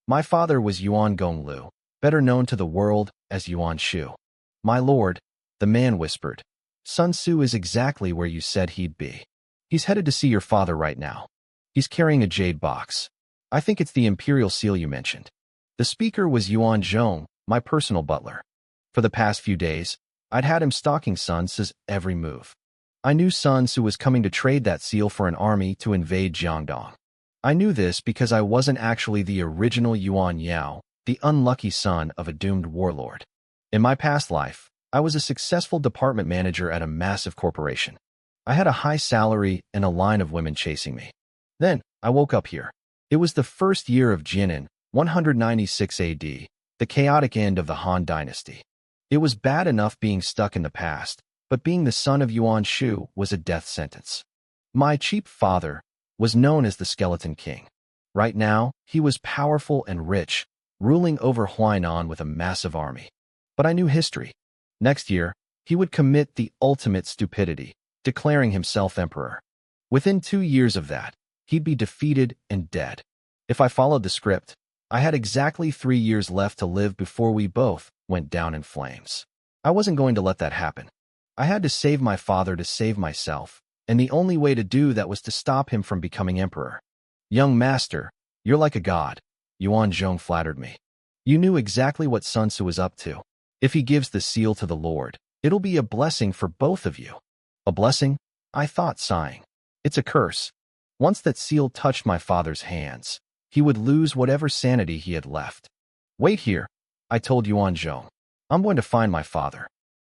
My father was Yuan Gonglu, better known to the world as Yuan Shu. My lord, the man whispered. Sun Tzu is exactly where you said he'd be. He's headed to see your father right now. He's carrying a jade box. I think it's the imperial seal you mentioned. The speaker was Yuan Zhong, my personal butler. For the past few days, I'd had him stalking Sun Tzu's every move. I knew Sun Tzu was coming to trade that seal for an army to invade Jiangdong. I knew this because I wasn't actually the original Yuan Yao, the unlucky son of a doomed warlord. In my past life, I was a successful department manager at a massive corporation. I had a high salary and a line of women chasing me. Then, I woke up here. It was the first year of Jinan, 196 AD, the chaotic end of the Han dynasty. It was bad enough being stuck in the past, but being the son of Yuan Shu was a death sentence. My cheap father was known as the Skeleton King. Right now, he was powerful and rich, ruling over Huainan with a massive army. But I knew history. Next year, he would commit the ultimate stupidity, declaring himself emperor. Within 2 years of that, he'd be defeated and dead. If I followed the script, I had exactly 3 years left to live before we both went down in flames. I wasn't going to let that happen. I had to save my father to save myself, and the only way to do that was to stop him from becoming emperor. Young master, you're like a god, Yuan Zhong flattered me. You knew exactly what Sun Tzu was up to. If he gives the seal to the Lord, it'll be a blessing for both of you. A blessing? I thought, sighing. It's a curse. Once that seal touched my father's hands, he would lose whatever sanity he had left. Wait here, I told Yuan Zhong. I'm going to find my father.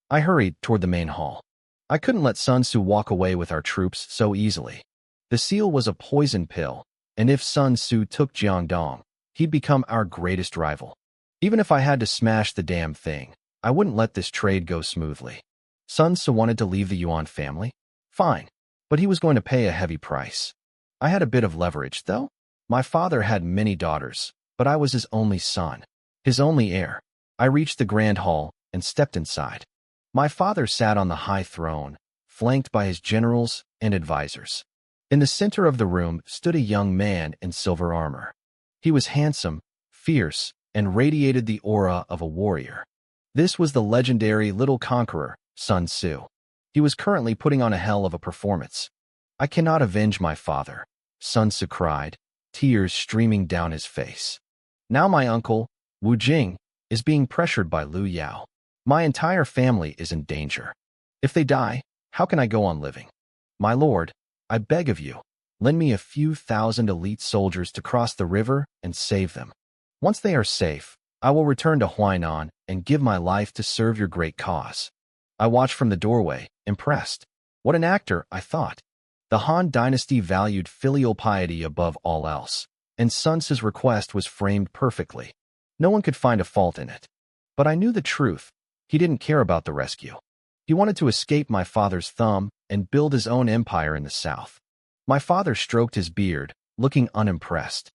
I hurried toward the main hall. I couldn't let Sun Tzu walk away with our troops so easily. The seal was a poison pill, and if Sun Tzu took Jiangdong, he'd become our greatest rival. Even if I had to smash the damn thing, I wouldn't let this trade go smoothly. Sun Tzu wanted to leave the Yuan family? Fine, but he was going to pay a heavy price. I had a bit of leverage, though. My father had many daughters, but I was his only son, his only heir. I reached the grand hall and stepped inside. My father sat on the high throne, flanked by his generals and advisors. In the center of the room stood a young man in silver armor. He was handsome, fierce, and radiated the aura of a warrior. This was the legendary little conqueror, Sun Tzu. He was currently putting on a hell of a performance. I cannot avenge my father, Sun Tzu cried, tears streaming down his face. Now my uncle, Wu Jing, is being pressured by Liu Yao. My entire family is in danger. If they die, how can I go on living? My lord, I beg of you, lend me a few thousand elite soldiers to cross the river and save them. Once they are safe, I will return to Huainan and give my life to serve your great cause. I watched from the doorway, impressed. What an actor, I thought. The Han dynasty valued filial piety above all else, and Sun Tzu's request was framed perfectly. No one could find a fault in it. But I knew the truth. He didn't care about the rescue. He wanted to escape my father's thumb and build his own empire in the south. My father stroked his beard, looking unimpressed.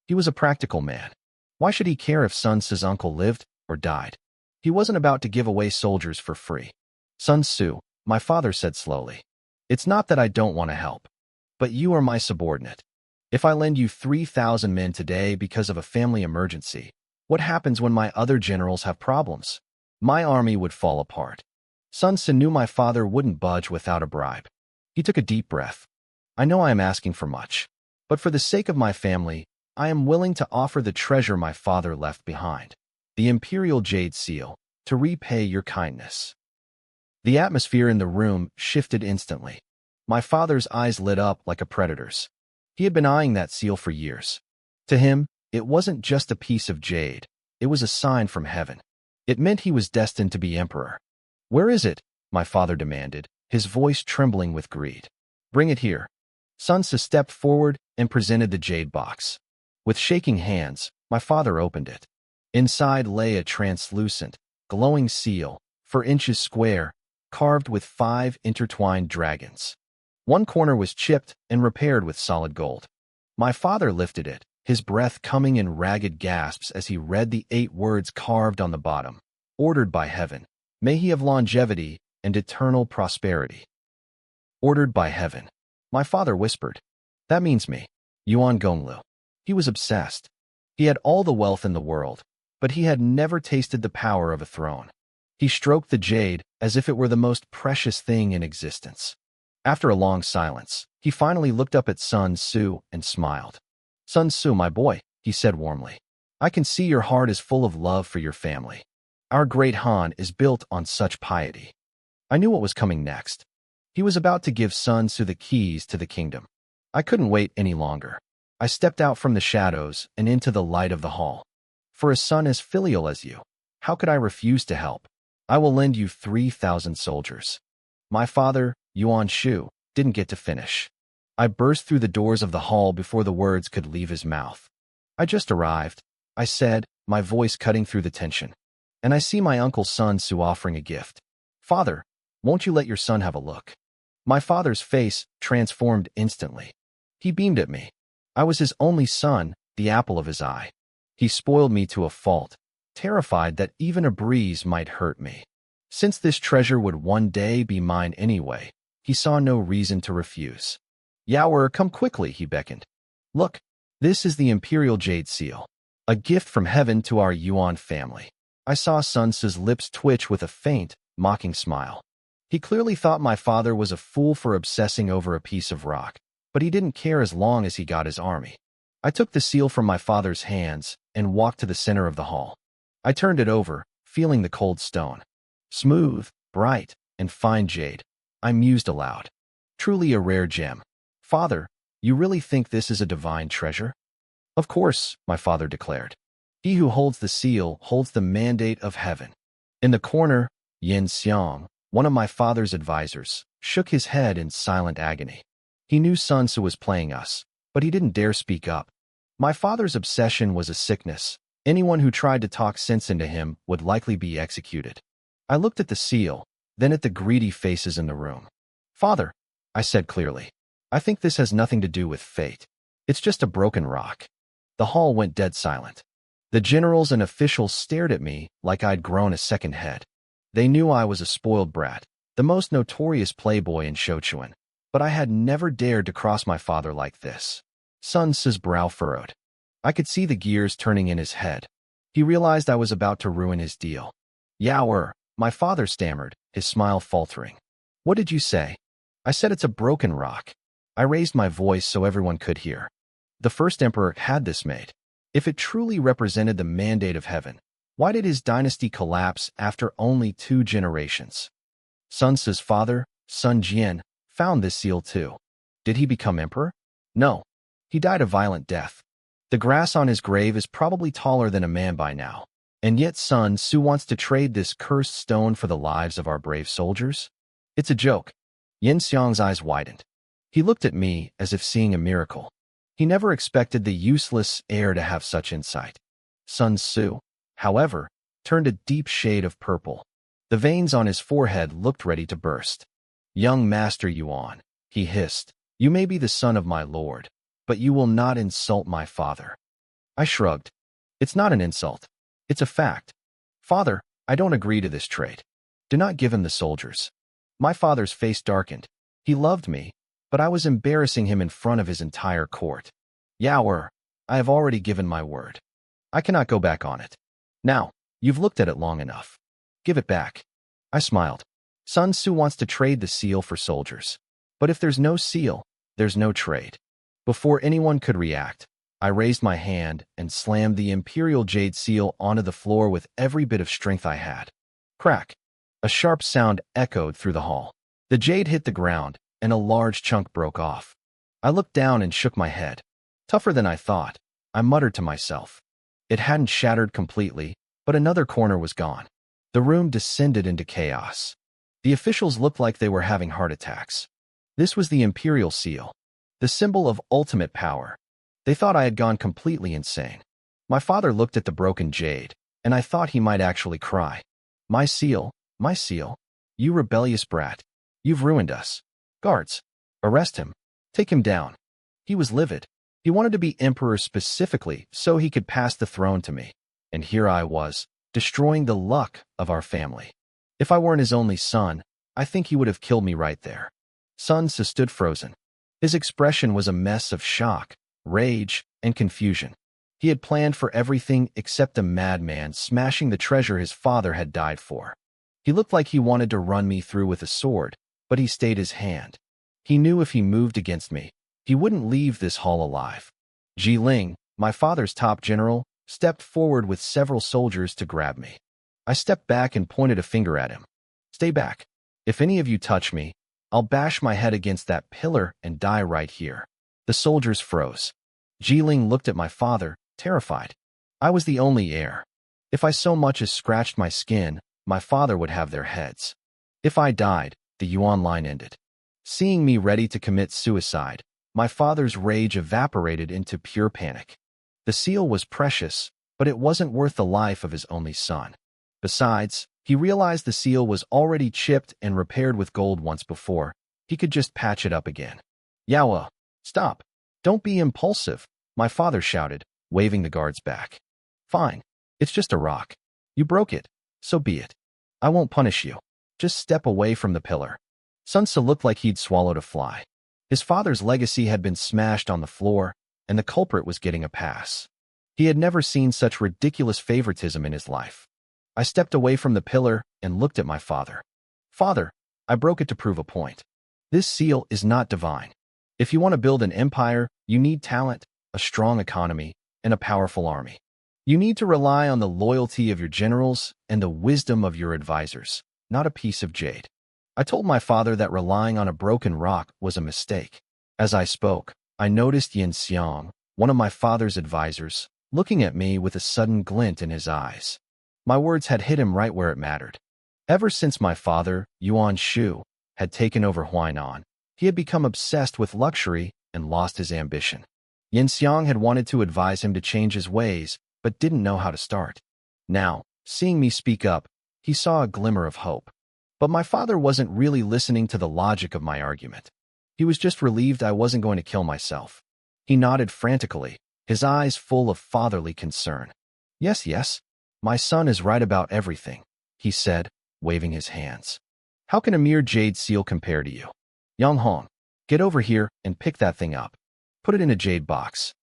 He was a practical man. Why should he care if Sun Tzu's uncle lived or died? He wasn't about to give away soldiers for free. Sun Tzu, my father said slowly, it's not that I don't want to help, but you are my subordinate. If I lend you 3,000 men today because of a family emergency, what happens when my other generals have problems? My army would fall apart. Sun Tzu knew my father wouldn't budge without a bribe. He took a deep breath. I know I am asking for much, but for the sake of my family, I am willing to offer the treasure my father left behind, the Imperial Jade Seal, to repay your kindness. The atmosphere in the room shifted instantly. My father's eyes lit up like a predator's. He had been eyeing that seal for years. To him, it wasn't just a piece of jade. It was a sign from heaven. It meant he was destined to be emperor. Where is it? My father demanded, his voice trembling with greed. Bring it here. Sun Tzu stepped forward and presented the jade box. With shaking hands, my father opened it. Inside lay a translucent, glowing seal, 4 inches square, carved with 5 intertwined dragons. One corner was chipped and repaired with solid gold. My father lifted it, his breath coming in ragged gasps as he read the 8 words carved on the bottom. Ordered by heaven. May he have longevity and eternal prosperity. Ordered by heaven. My father whispered. That means me. Yuan Gonglu. He was obsessed. He had all the wealth in the world, but he had never tasted the power of a throne. He stroked the jade as if it were the most precious thing in existence. After a long silence, he finally looked up at Sun Tzu and smiled. "Sun Tzu, my boy," he said warmly. "I can see your heart is full of love for your family. Our great Han is built on such piety." I knew what was coming next. He was about to give Sun Tzu the keys to the kingdom. I couldn't wait any longer. I stepped out from the shadows and into the light of the hall. "For a son as filial as you, how could I refuse to help? I will lend you 3,000 soldiers." My father, Yuan Shu, didn't get to finish. I burst through the doors of the hall before the words could leave his mouth. "I just arrived," I said, my voice cutting through the tension. "And I see my uncle Sun Tzu offering a gift. Father, won't you let your son have a look?" My father's face transformed instantly. He beamed at me. I was his only son, the apple of his eye. He spoiled me to a fault, terrified that even a breeze might hurt me. Since this treasure would one day be mine anyway, he saw no reason to refuse. "Yawer, come quickly," he beckoned. "Look, this is the Imperial Jade Seal, a gift from heaven to our Yuan family." I saw Sun Tzu's lips twitch with a faint, mocking smile. He clearly thought my father was a fool for obsessing over a piece of rock, but he didn't care as long as he got his army. I took the seal from my father's hands and walked to the center of the hall. I turned it over, feeling the cold stone. Smooth, bright, and fine jade. I mused aloud. Truly a rare gem. "Father, you really think this is a divine treasure?" "Of course," my father declared. "He who holds the seal holds the mandate of heaven." In the corner, Yin Xiang, one of my father's advisors, shook his head in silent agony. He knew Sun Tzu was playing us, but he didn't dare speak up. My father's obsession was a sickness. Anyone who tried to talk sense into him would likely be executed. I looked at the seal, then at the greedy faces in the room. "Father," I said clearly, "I think this has nothing to do with fate. It's just a broken rock." The hall went dead silent. The generals and officials stared at me like I'd grown a second head. They knew I was a spoiled brat, the most notorious playboy in Sichuan, but I had never dared to cross my father like this. Sun Tzu's brow furrowed. I could see the gears turning in his head. He realized I was about to ruin his deal. "Yawer," my father stammered, his smile faltering. "What did you say?" "I said it's a broken rock." I raised my voice so everyone could hear. The first emperor had this made. If it truly represented the mandate of heaven, why did his dynasty collapse after only 2 generations? Sun Tzu's father, Sun Jian, found this seal too. Did he become emperor? No. He died a violent death. The grass on his grave is probably taller than a man by now. And yet Sun Tzu wants to trade this cursed stone for the lives of our brave soldiers? It's a joke. Yin Xiang's eyes widened. He looked at me as if seeing a miracle. He never expected the useless heir to have such insight. Sun Tzu, however, turned a deep shade of purple. The veins on his forehead looked ready to burst. "Young Master Yuan," he hissed, "you may be the son of my lord, but you will not insult my father." I shrugged. "It's not an insult. It's a fact. Father, I don't agree to this trade. Do not give him the soldiers." My father's face darkened. He loved me, but I was embarrassing him in front of his entire court. "Yawer, I have already given my word. I cannot go back on it. Now, you've looked at it long enough. Give it back." I smiled. Sun Tzu wants to trade the seal for soldiers. But if there's no seal, there's no trade. Before anyone could react, I raised my hand and slammed the Imperial Jade Seal onto the floor with every bit of strength I had. Crack! A sharp sound echoed through the hall. The jade hit the ground, and a large chunk broke off. I looked down and shook my head. Tougher than I thought, I muttered to myself. It hadn't shattered completely, but another corner was gone. The room descended into chaos. The officials looked like they were having heart attacks. This was the Imperial Seal, the symbol of ultimate power. They thought I had gone completely insane. My father looked at the broken jade, and I thought he might actually cry. My seal, you rebellious brat. You've ruined us. Guards, arrest him. Take him down." He was livid. He wanted to be emperor specifically so he could pass the throne to me. And here I was, destroying the luck of our family. If I weren't his only son, I think he would have killed me right there. Sun Tzu stood frozen. His expression was a mess of shock, rage, and confusion. He had planned for everything except a madman smashing the treasure his father had died for. He looked like he wanted to run me through with a sword, but he stayed his hand. He knew if he moved against me, he wouldn't leave this hall alive. Ji Ling, my father's top general, stepped forward with several soldiers to grab me. I stepped back and pointed a finger at him. Stay back. If any of you touch me, I'll bash my head against that pillar and die right here. The soldiers froze. Ji Ling looked at my father, terrified. I was the only heir. If I so much as scratched my skin, my father would have their heads. If I died, the Yuan line ended. Seeing me ready to commit suicide, my father's rage evaporated into pure panic. The seal was precious, but it wasn't worth the life of his only son. Besides, he realized the seal was already chipped and repaired with gold once before. He could just patch it up again. Yahello, stop. Don't be impulsive, my father shouted, waving the guards back. Fine. It's just a rock. You broke it. So be it. I won't punish you. Just step away from the pillar. Sun Ce looked like he'd swallowed a fly. His father's legacy had been smashed on the floor, and the culprit was getting a pass. He had never seen such ridiculous favoritism in his life. I stepped away from the pillar and looked at my father. Father, I broke it to prove a point. This seal is not divine. If you want to build an empire, you need talent, a strong economy, and a powerful army. You need to rely on the loyalty of your generals and the wisdom of your advisors, not a piece of jade. I told my father that relying on a broken rock was a mistake. As I spoke, I noticed Yin Xiang, one of my father's advisors, looking at me with a sudden glint in his eyes. My words had hit him right where it mattered. Ever since my father, Yuan Shu, had taken over Huainan, he had become obsessed with luxury and lost his ambition. Yin Xiang had wanted to advise him to change his ways, but didn't know how to start. Now, seeing me speak up, he saw a glimmer of hope. But my father wasn't really listening to the logic of my argument. He was just relieved I wasn't going to kill myself. He nodded frantically, his eyes full of fatherly concern. Yes, my son is right about everything, he said, waving his hands. How can a mere jade seal compare to you? Yang Hong, get over here and pick that thing up. Put it in a jade box.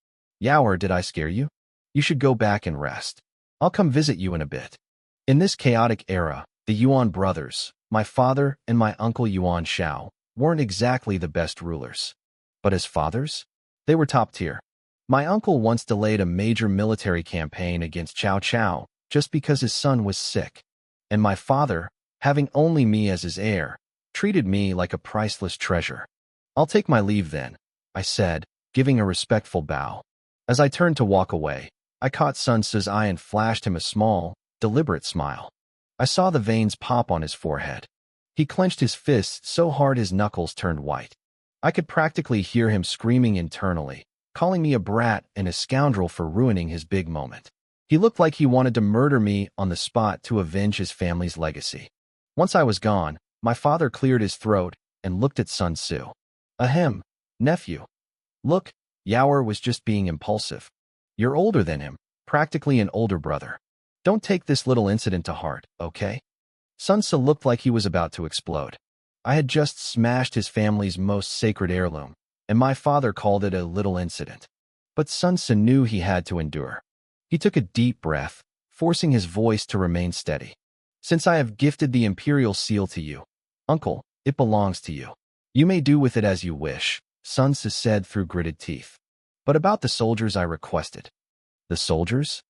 Yaoer, did I scare you? You should go back and rest. I'll come visit you in a bit. In this chaotic era, the Yuan brothers, my father and my uncle Yuan Shao, weren't exactly the best rulers. But as fathers, they were top tier. My uncle once delayed a major military campaign against Cao Cao just because his son was sick. And my father, having only me as his heir, treated me like a priceless treasure. I'll take my leave then, I said, giving a respectful bow. As I turned to walk away, I caught Sun Ce's eye and flashed him a small, deliberate smile. I saw the veins pop on his forehead. He clenched his fists so hard his knuckles turned white. I could practically hear him screaming internally, calling me a brat and a scoundrel for ruining his big moment. He looked like he wanted to murder me on the spot to avenge his family's legacy. Once I was gone, my father cleared his throat and looked at Sun Ce. Ahem, nephew. Look, Yaoer was just being impulsive. You're older than him, practically an older brother. Don't take this little incident to heart, okay? Sun Ce looked like he was about to explode. I had just smashed his family's most sacred heirloom, and my father called it a little incident. But Sun Ce knew he had to endure. He took a deep breath, forcing his voice to remain steady. Since I have gifted the imperial seal to you, uncle, it belongs to you. You may do with it as you wish, Sun Ce said through gritted teeth. But about the soldiers I requested. The soldiers?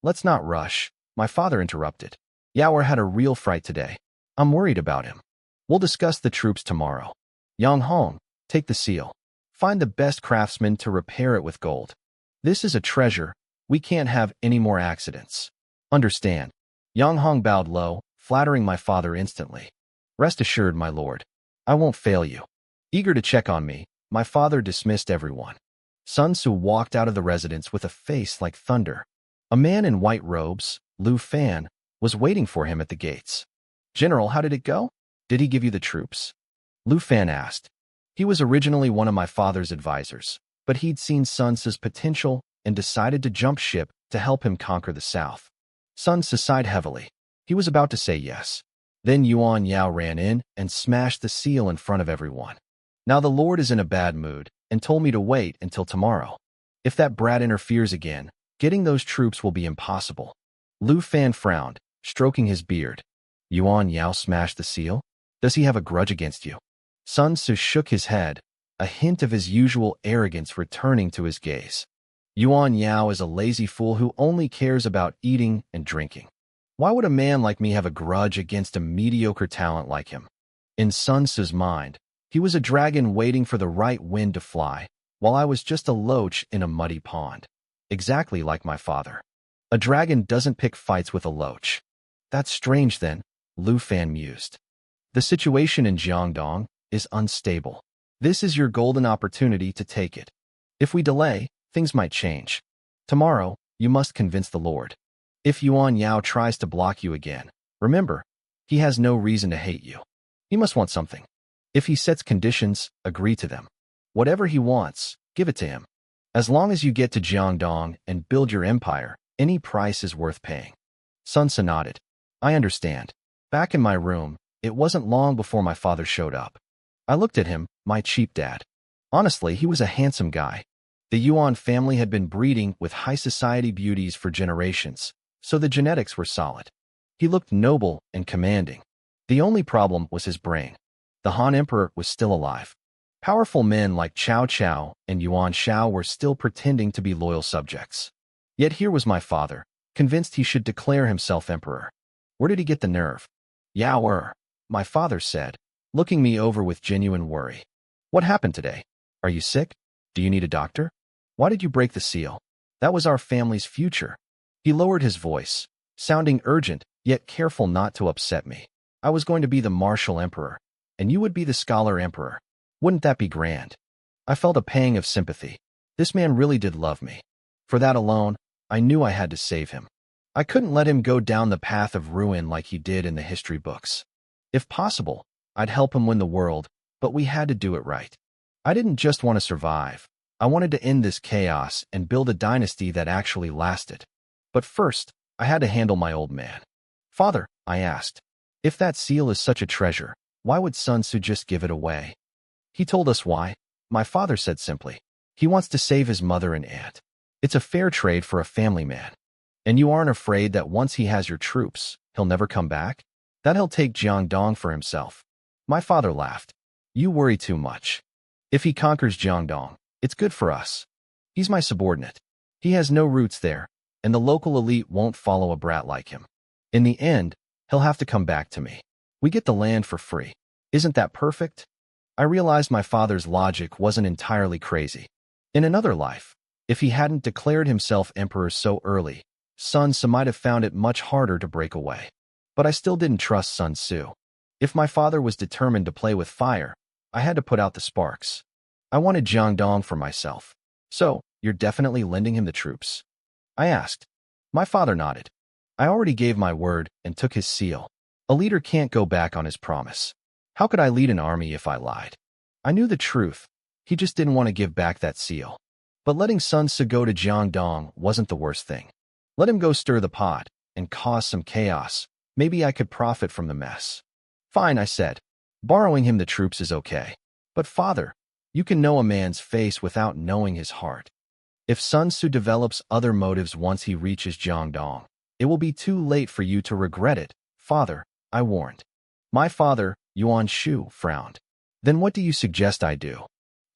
Let's not rush, my father interrupted. Yaoer had a real fright today. I'm worried about him. We'll discuss the troops tomorrow. Yang Hong, take the seal. Find the best craftsman to repair it with gold. This is a treasure. We can't have any more accidents. Understand. Yang Hong bowed low, flattering my father instantly. Rest assured, my lord. I won't fail you. Eager to check on me, my father dismissed everyone. Sun Ce walked out of the residence with a face like thunder. A man in white robes, Lu Fan, was waiting for him at the gates. General, how did it go? Did he give you the troops? Lu Fan asked. He was originally one of my father's advisors, but he'd seen Sun Ce's potential and decided to jump ship to help him conquer the south. Sun Ce sighed heavily. He was about to say yes. Then Yuan Yao ran in and smashed the seal in front of everyone. Now the Lord is in a bad mood and told me to wait until tomorrow. If that brat interferes again, getting those troops will be impossible. Lu Fan frowned, stroking his beard. Yuan Yao smashed the seal? Does he have a grudge against you? Sun Tzu shook his head, a hint of his usual arrogance returning to his gaze. Yuan Yao is a lazy fool who only cares about eating and drinking. Why would a man like me have a grudge against a mediocre talent like him? In Sun Tzu's mind, he was a dragon waiting for the right wind to fly, while I was just a loach in a muddy pond. Exactly like my father. A dragon doesn't pick fights with a loach. That's strange then, Lu Fan mused. The situation in Jiangdong is unstable. This is your golden opportunity to take it. If we delay, things might change. Tomorrow, you must convince the Lord. If Yuan Yao tries to block you again, remember, he has no reason to hate you. He must want something. If he sets conditions, agree to them. Whatever he wants, give it to him. As long as you get to Jiangdong and build your empire, any price is worth paying. Sun Tzu nodded. I understand. Back in my room, it wasn't long before my father showed up. I looked at him, my cheap dad. Honestly, he was a handsome guy. The Yuan family had been breeding with high society beauties for generations, so the genetics were solid. He looked noble and commanding. The only problem was his brain. The Han Emperor was still alive. Powerful men like Cao Cao and Yuan Shao were still pretending to be loyal subjects. Yet here was my father, convinced he should declare himself emperor. Where did he get the nerve? Yao, my father said, looking me over with genuine worry. What happened today? Are you sick? Do you need a doctor? Why did you break the seal? That was our family's future. He lowered his voice, sounding urgent, yet careful not to upset me. I was going to be the martial emperor, and you would be the scholar emperor. Wouldn't that be grand? I felt a pang of sympathy. This man really did love me. For that alone, I knew I had to save him. I couldn't let him go down the path of ruin like he did in the history books. If possible, I'd help him win the world, but we had to do it right. I didn't just want to survive. I wanted to end this chaos and build a dynasty that actually lasted. But first, I had to handle my old man. Father, I asked, if that seal is such a treasure, why would Sun Tzu just give it away? He told us why. My father said simply. He wants to save his mother and aunt. It's a fair trade for a family man. And you aren't afraid that once he has your troops, he'll never come back? That he'll take Jiangdong for himself? My father laughed. You worry too much. If he conquers Jiangdong, it's good for us. He's my subordinate. He has no roots there, and the local elite won't follow a brat like him. In the end, he'll have to come back to me. We get the land for free. Isn't that perfect? I realized my father's logic wasn't entirely crazy. In another life, if he hadn't declared himself emperor so early, Sun Tzu might have found it much harder to break away. But I still didn't trust Sun Tzu. If my father was determined to play with fire, I had to put out the sparks. I wanted Jiangdong for myself. So, you're definitely lending him the troops? I asked. My father nodded. I already gave my word and took his seal. A leader can't go back on his promise. How could I lead an army if I lied? I knew the truth. He just didn't want to give back that seal. But letting Sun Tzu go to Jiangdong wasn't the worst thing. Let him go stir the pot and cause some chaos. Maybe I could profit from the mess. Fine, I said. Borrowing him the troops is okay. But father, you can know a man's face without knowing his heart. If Sun Tzu develops other motives once he reaches Jiangdong, it will be too late for you to regret it, father, I warned. My father, Yuan Shu, frowned. Then what do you suggest I do?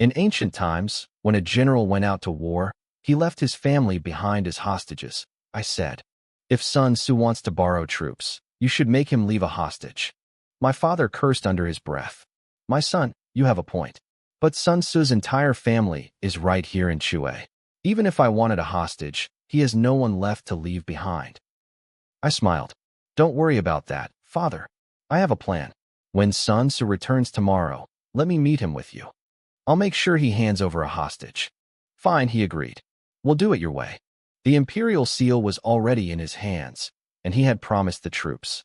In ancient times, when a general went out to war, he left his family behind as hostages, I said. If Sun Tzu wants to borrow troops, you should make him leave a hostage. My father cursed under his breath. My son, you have a point. But Sun Tzu's entire family is right here in Chue. Even if I wanted a hostage, he has no one left to leave behind. I smiled. Don't worry about that, father. I have a plan. When Sun Tzu returns tomorrow, let me meet him with you. I'll make sure he hands over a hostage. Fine, he agreed. We'll do it your way. The imperial seal was already in his hands, and he had promised the troops.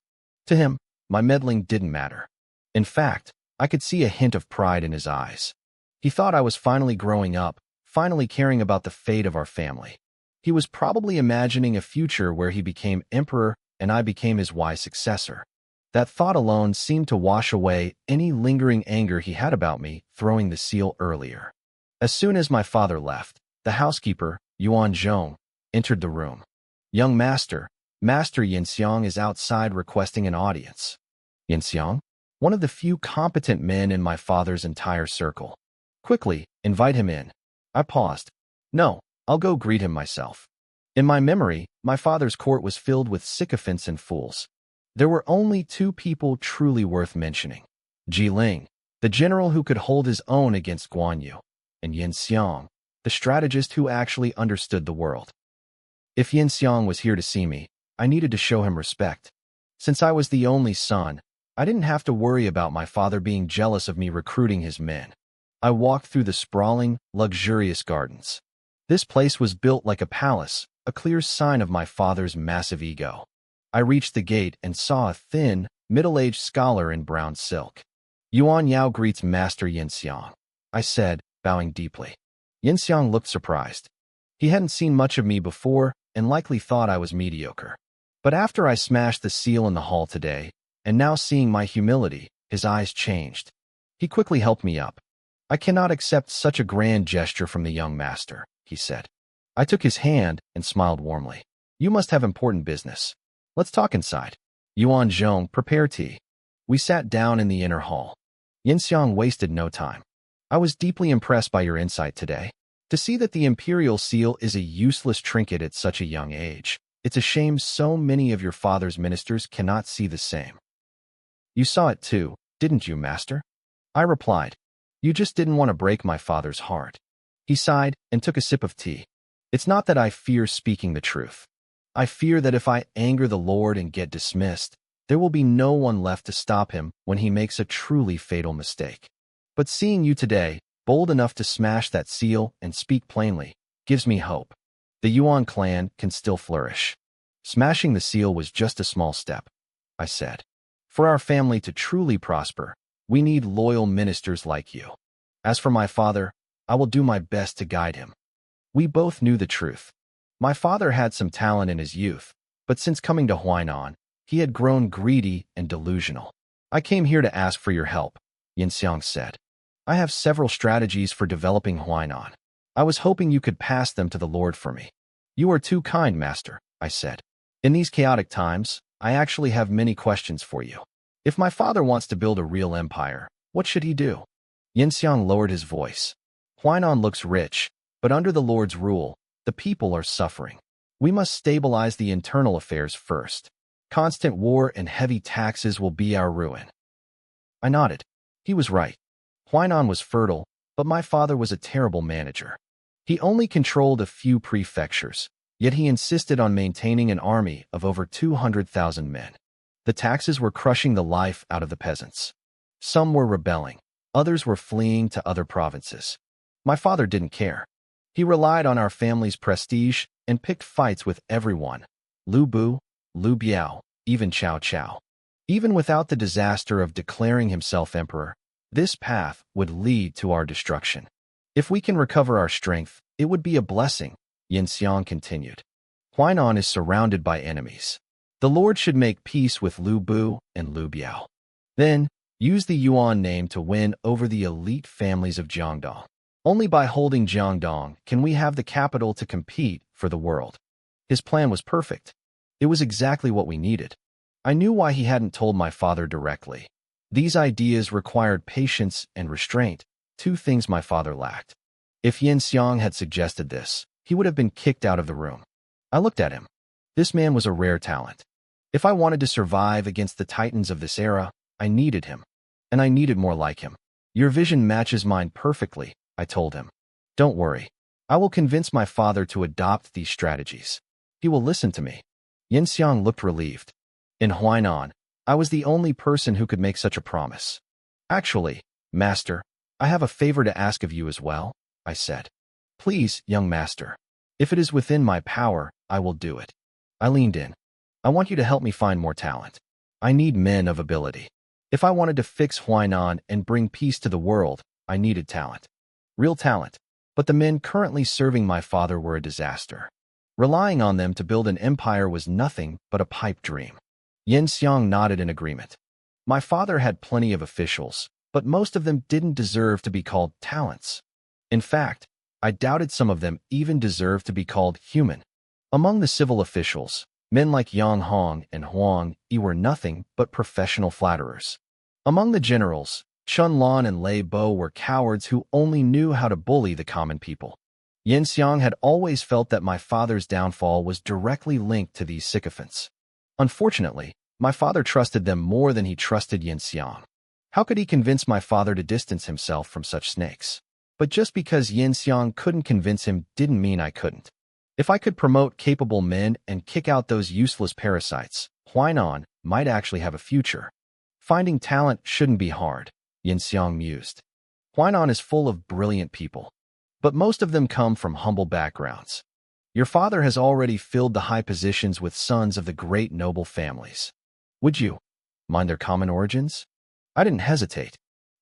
To him, my meddling didn't matter. In fact, I could see a hint of pride in his eyes. He thought I was finally growing up, finally caring about the fate of our family. He was probably imagining a future where he became emperor and I became his wise successor. That thought alone seemed to wash away any lingering anger he had about me throwing the seal earlier. As soon as my father left, The housekeeper, Yuan Zhong, entered the room. Young master, Master Yinxiang is outside requesting an audience. Yinxiang? One of the few competent men in my father's entire circle. Quickly, invite him in. I paused. No, I'll go greet him myself. In my memory, my father's court was filled with sycophants and fools. There were only two people truly worth mentioning. Ji Ling, the general who could hold his own against Guan Yu, and Yin Xiang, the strategist who actually understood the world. If Yin Xiang was here to see me, I needed to show him respect. Since I was the only son, I didn't have to worry about my father being jealous of me recruiting his men. I walked through the sprawling, luxurious gardens. This place was built like a palace, a clear sign of my father's massive ego. I reached the gate and saw a thin, middle-aged scholar in brown silk. Yuan Yao greets Master Yinxiang, I said, bowing deeply. Yinxiang looked surprised. He hadn't seen much of me before and likely thought I was mediocre. But after I smashed the seal in the hall today, and now seeing my humility, his eyes changed. He quickly helped me up. I cannot accept such a grand gesture from the young master, he said. I took his hand and smiled warmly. You must have important business. Let's talk inside. Yuan Zhong, prepare tea. We sat down in the inner hall. Yinxiang wasted no time. I was deeply impressed by your insight today. To see that the imperial seal is a useless trinket at such a young age. It's a shame so many of your father's ministers cannot see the same. You saw it too, didn't you, master? I replied. You just didn't want to break my father's heart. He sighed and took a sip of tea. It's not that I fear speaking the truth. I fear that if I anger the Lord and get dismissed, there will be no one left to stop him when he makes a truly fatal mistake. But seeing you today, bold enough to smash that seal and speak plainly, gives me hope. The Yuan clan can still flourish. Smashing the seal was just a small step, I said. For our family to truly prosper, we need loyal ministers like you. As for my father, I will do my best to guide him. We both knew the truth. My father had some talent in his youth, but since coming to Huainan, he had grown greedy and delusional. I came here to ask for your help, Yinxiang said. I have several strategies for developing Huainan. I was hoping you could pass them to the Lord for me. You are too kind, master, I said. In these chaotic times, I actually have many questions for you. If my father wants to build a real empire, what should he do? Yinxiang lowered his voice. Huainan looks rich, but under the Lord's rule, the people are suffering. We must stabilize the internal affairs first. Constant war and heavy taxes will be our ruin. I nodded. He was right. Huainan was fertile, but my father was a terrible manager. He only controlled a few prefectures, yet he insisted on maintaining an army of over 200,000 men. The taxes were crushing the life out of the peasants. Some were rebelling, others were fleeing to other provinces. My father didn't care. He relied on our family's prestige and picked fights with everyone, Lu Bu, Lu Biao, even Cao Cao. Even without the disaster of declaring himself emperor, this path would lead to our destruction. If we can recover our strength, it would be a blessing, Yinxiang continued. Huainan is surrounded by enemies. The Lord should make peace with Lu Bu and Lu Biao. Then, use the Yuan name to win over the elite families of Jiangdong. Only by holding Jiangdong can we have the capital to compete for the world. His plan was perfect. It was exactly what we needed. I knew why he hadn't told my father directly. These ideas required patience and restraint, two things my father lacked. If Yinxiang had suggested this, he would have been kicked out of the room. I looked at him. This man was a rare talent. If I wanted to survive against the titans of this era, I needed him. And I needed more like him. Your vision matches mine perfectly, I told him. Don't worry. I will convince my father to adopt these strategies. He will listen to me. Yinxiang looked relieved. In Huainan, I was the only person who could make such a promise. Actually, master, I have a favor to ask of you as well, I said. Please, young master. If it is within my power, I will do it. I leaned in. I want you to help me find more talent. I need men of ability. If I wanted to fix Huainan and bring peace to the world, I needed talent. Real talent. But the men currently serving my father were a disaster. Relying on them to build an empire was nothing but a pipe dream. Yinxiang nodded in agreement. My father had plenty of officials, but most of them didn't deserve to be called talents. In fact, I doubted some of them even deserved to be called human. Among the civil officials, men like Yang Hong and Huang Yi were nothing but professional flatterers. Among the generals, Chun Lan and Lei Bo were cowards who only knew how to bully the common people. Yin Xiang had always felt that my father's downfall was directly linked to these sycophants. Unfortunately, my father trusted them more than he trusted Yin Xiang. How could he convince my father to distance himself from such snakes? But just because Yin Xiang couldn't convince him didn't mean I couldn't. If I could promote capable men and kick out those useless parasites, Huainan might actually have a future. Finding talent shouldn't be hard, Yin Xiang mused. Huainan is full of brilliant people, but most of them come from humble backgrounds. Your father has already filled the high positions with sons of the great noble families. Would you mind their common origins? I didn't hesitate.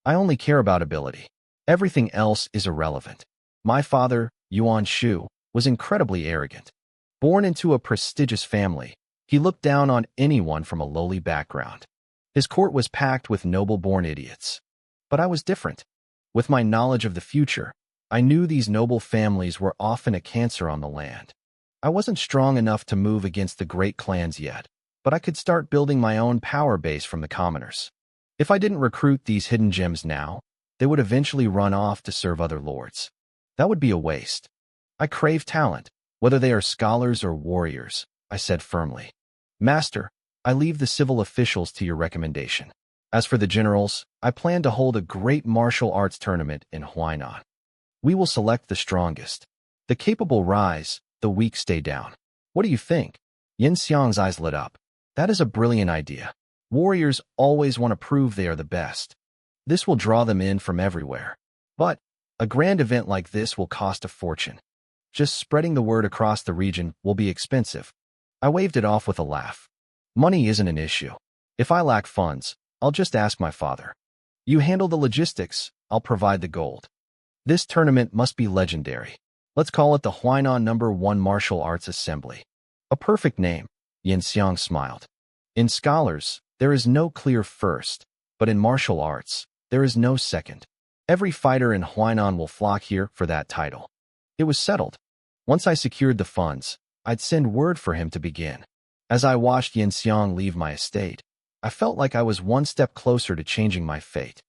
I only care about ability. Everything else is irrelevant. My father, Yuan Shu, was incredibly arrogant. Born into a prestigious family, he looked down on anyone from a lowly background. His court was packed with noble-born idiots. But I was different. With my knowledge of the future, I knew these noble families were often a cancer on the land. I wasn't strong enough to move against the great clans yet, but I could start building my own power base from the commoners. If I didn't recruit these hidden gems now, they would eventually run off to serve other lords. That would be a waste. I crave talent, whether they are scholars or warriors, I said firmly. Master, I leave the civil officials to your recommendation. As for the generals, I plan to hold a great martial arts tournament in Huainan. We will select the strongest. The capable rise, the weak stay down. What do you think? Yin Xiang's eyes lit up. That is a brilliant idea. Warriors always want to prove they are the best. This will draw them in from everywhere. But a grand event like this will cost a fortune. Just spreading the word across the region will be expensive. I waved it off with a laugh. Money isn't an issue. If I lack funds, I'll just ask my father. You handle the logistics, I'll provide the gold. This tournament must be legendary. Let's call it the Huainan #1 Martial Arts Assembly. A perfect name, Yin Xiang smiled. In scholars, there is no clear first, but in martial arts, there is no second. Every fighter in Huainan will flock here for that title. It was settled. Once I secured the funds, I'd send word for him to begin. As I watched Yin Xiang leave my estate, I felt like I was one step closer to changing my fate.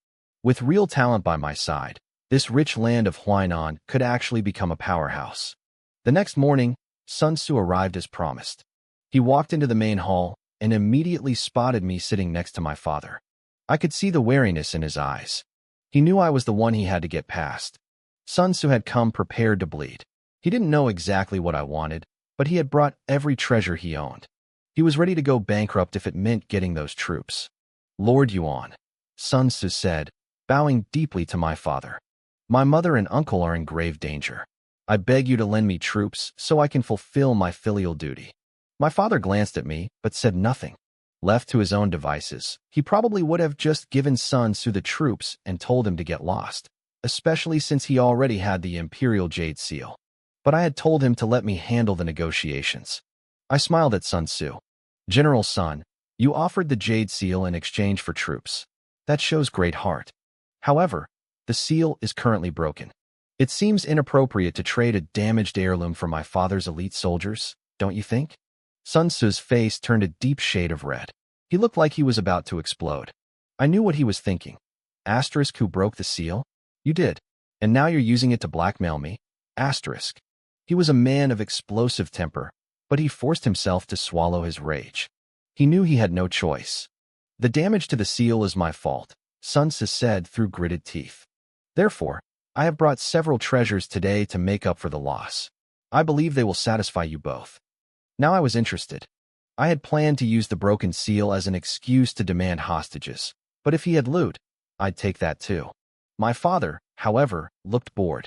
With real talent by my side, this rich land of Huainan could actually become a powerhouse. The next morning, Sun Tzu arrived as promised. He walked into the main hall and immediately spotted me sitting next to my father. I could see the wariness in his eyes. He knew I was the one he had to get past. Sun Tzu had come prepared to bleed. He didn't know exactly what I wanted, but he had brought every treasure he owned. He was ready to go bankrupt if it meant getting those troops. Lord Yuan, Sun Tzu said, bowing deeply to my father. My mother and uncle are in grave danger. I beg you to lend me troops so I can fulfill my filial duty. My father glanced at me, but said nothing. Left to his own devices, he probably would have just given Sun Tzu the troops and told him to get lost, especially since he already had the Imperial Jade Seal. But I had told him to let me handle the negotiations. I smiled at Sun Tzu. General Sun, you offered the Jade Seal in exchange for troops. That shows great heart. However, the seal is currently broken. It seems inappropriate to trade a damaged heirloom for my father's elite soldiers, don't you think? Sun Tzu's face turned a deep shade of red. He looked like he was about to explode. I knew what he was thinking. Asterisk, who broke the seal? You did. And now you're using it to blackmail me? Asterisk. He was a man of explosive temper, but he forced himself to swallow his rage. He knew he had no choice. The damage to the seal is my fault, Sun Tzu said through gritted teeth. Therefore, I have brought several treasures today to make up for the loss. I believe they will satisfy you both. Now I was interested. I had planned to use the broken seal as an excuse to demand hostages, but if he had loot, I'd take that too. My father, however, looked bored.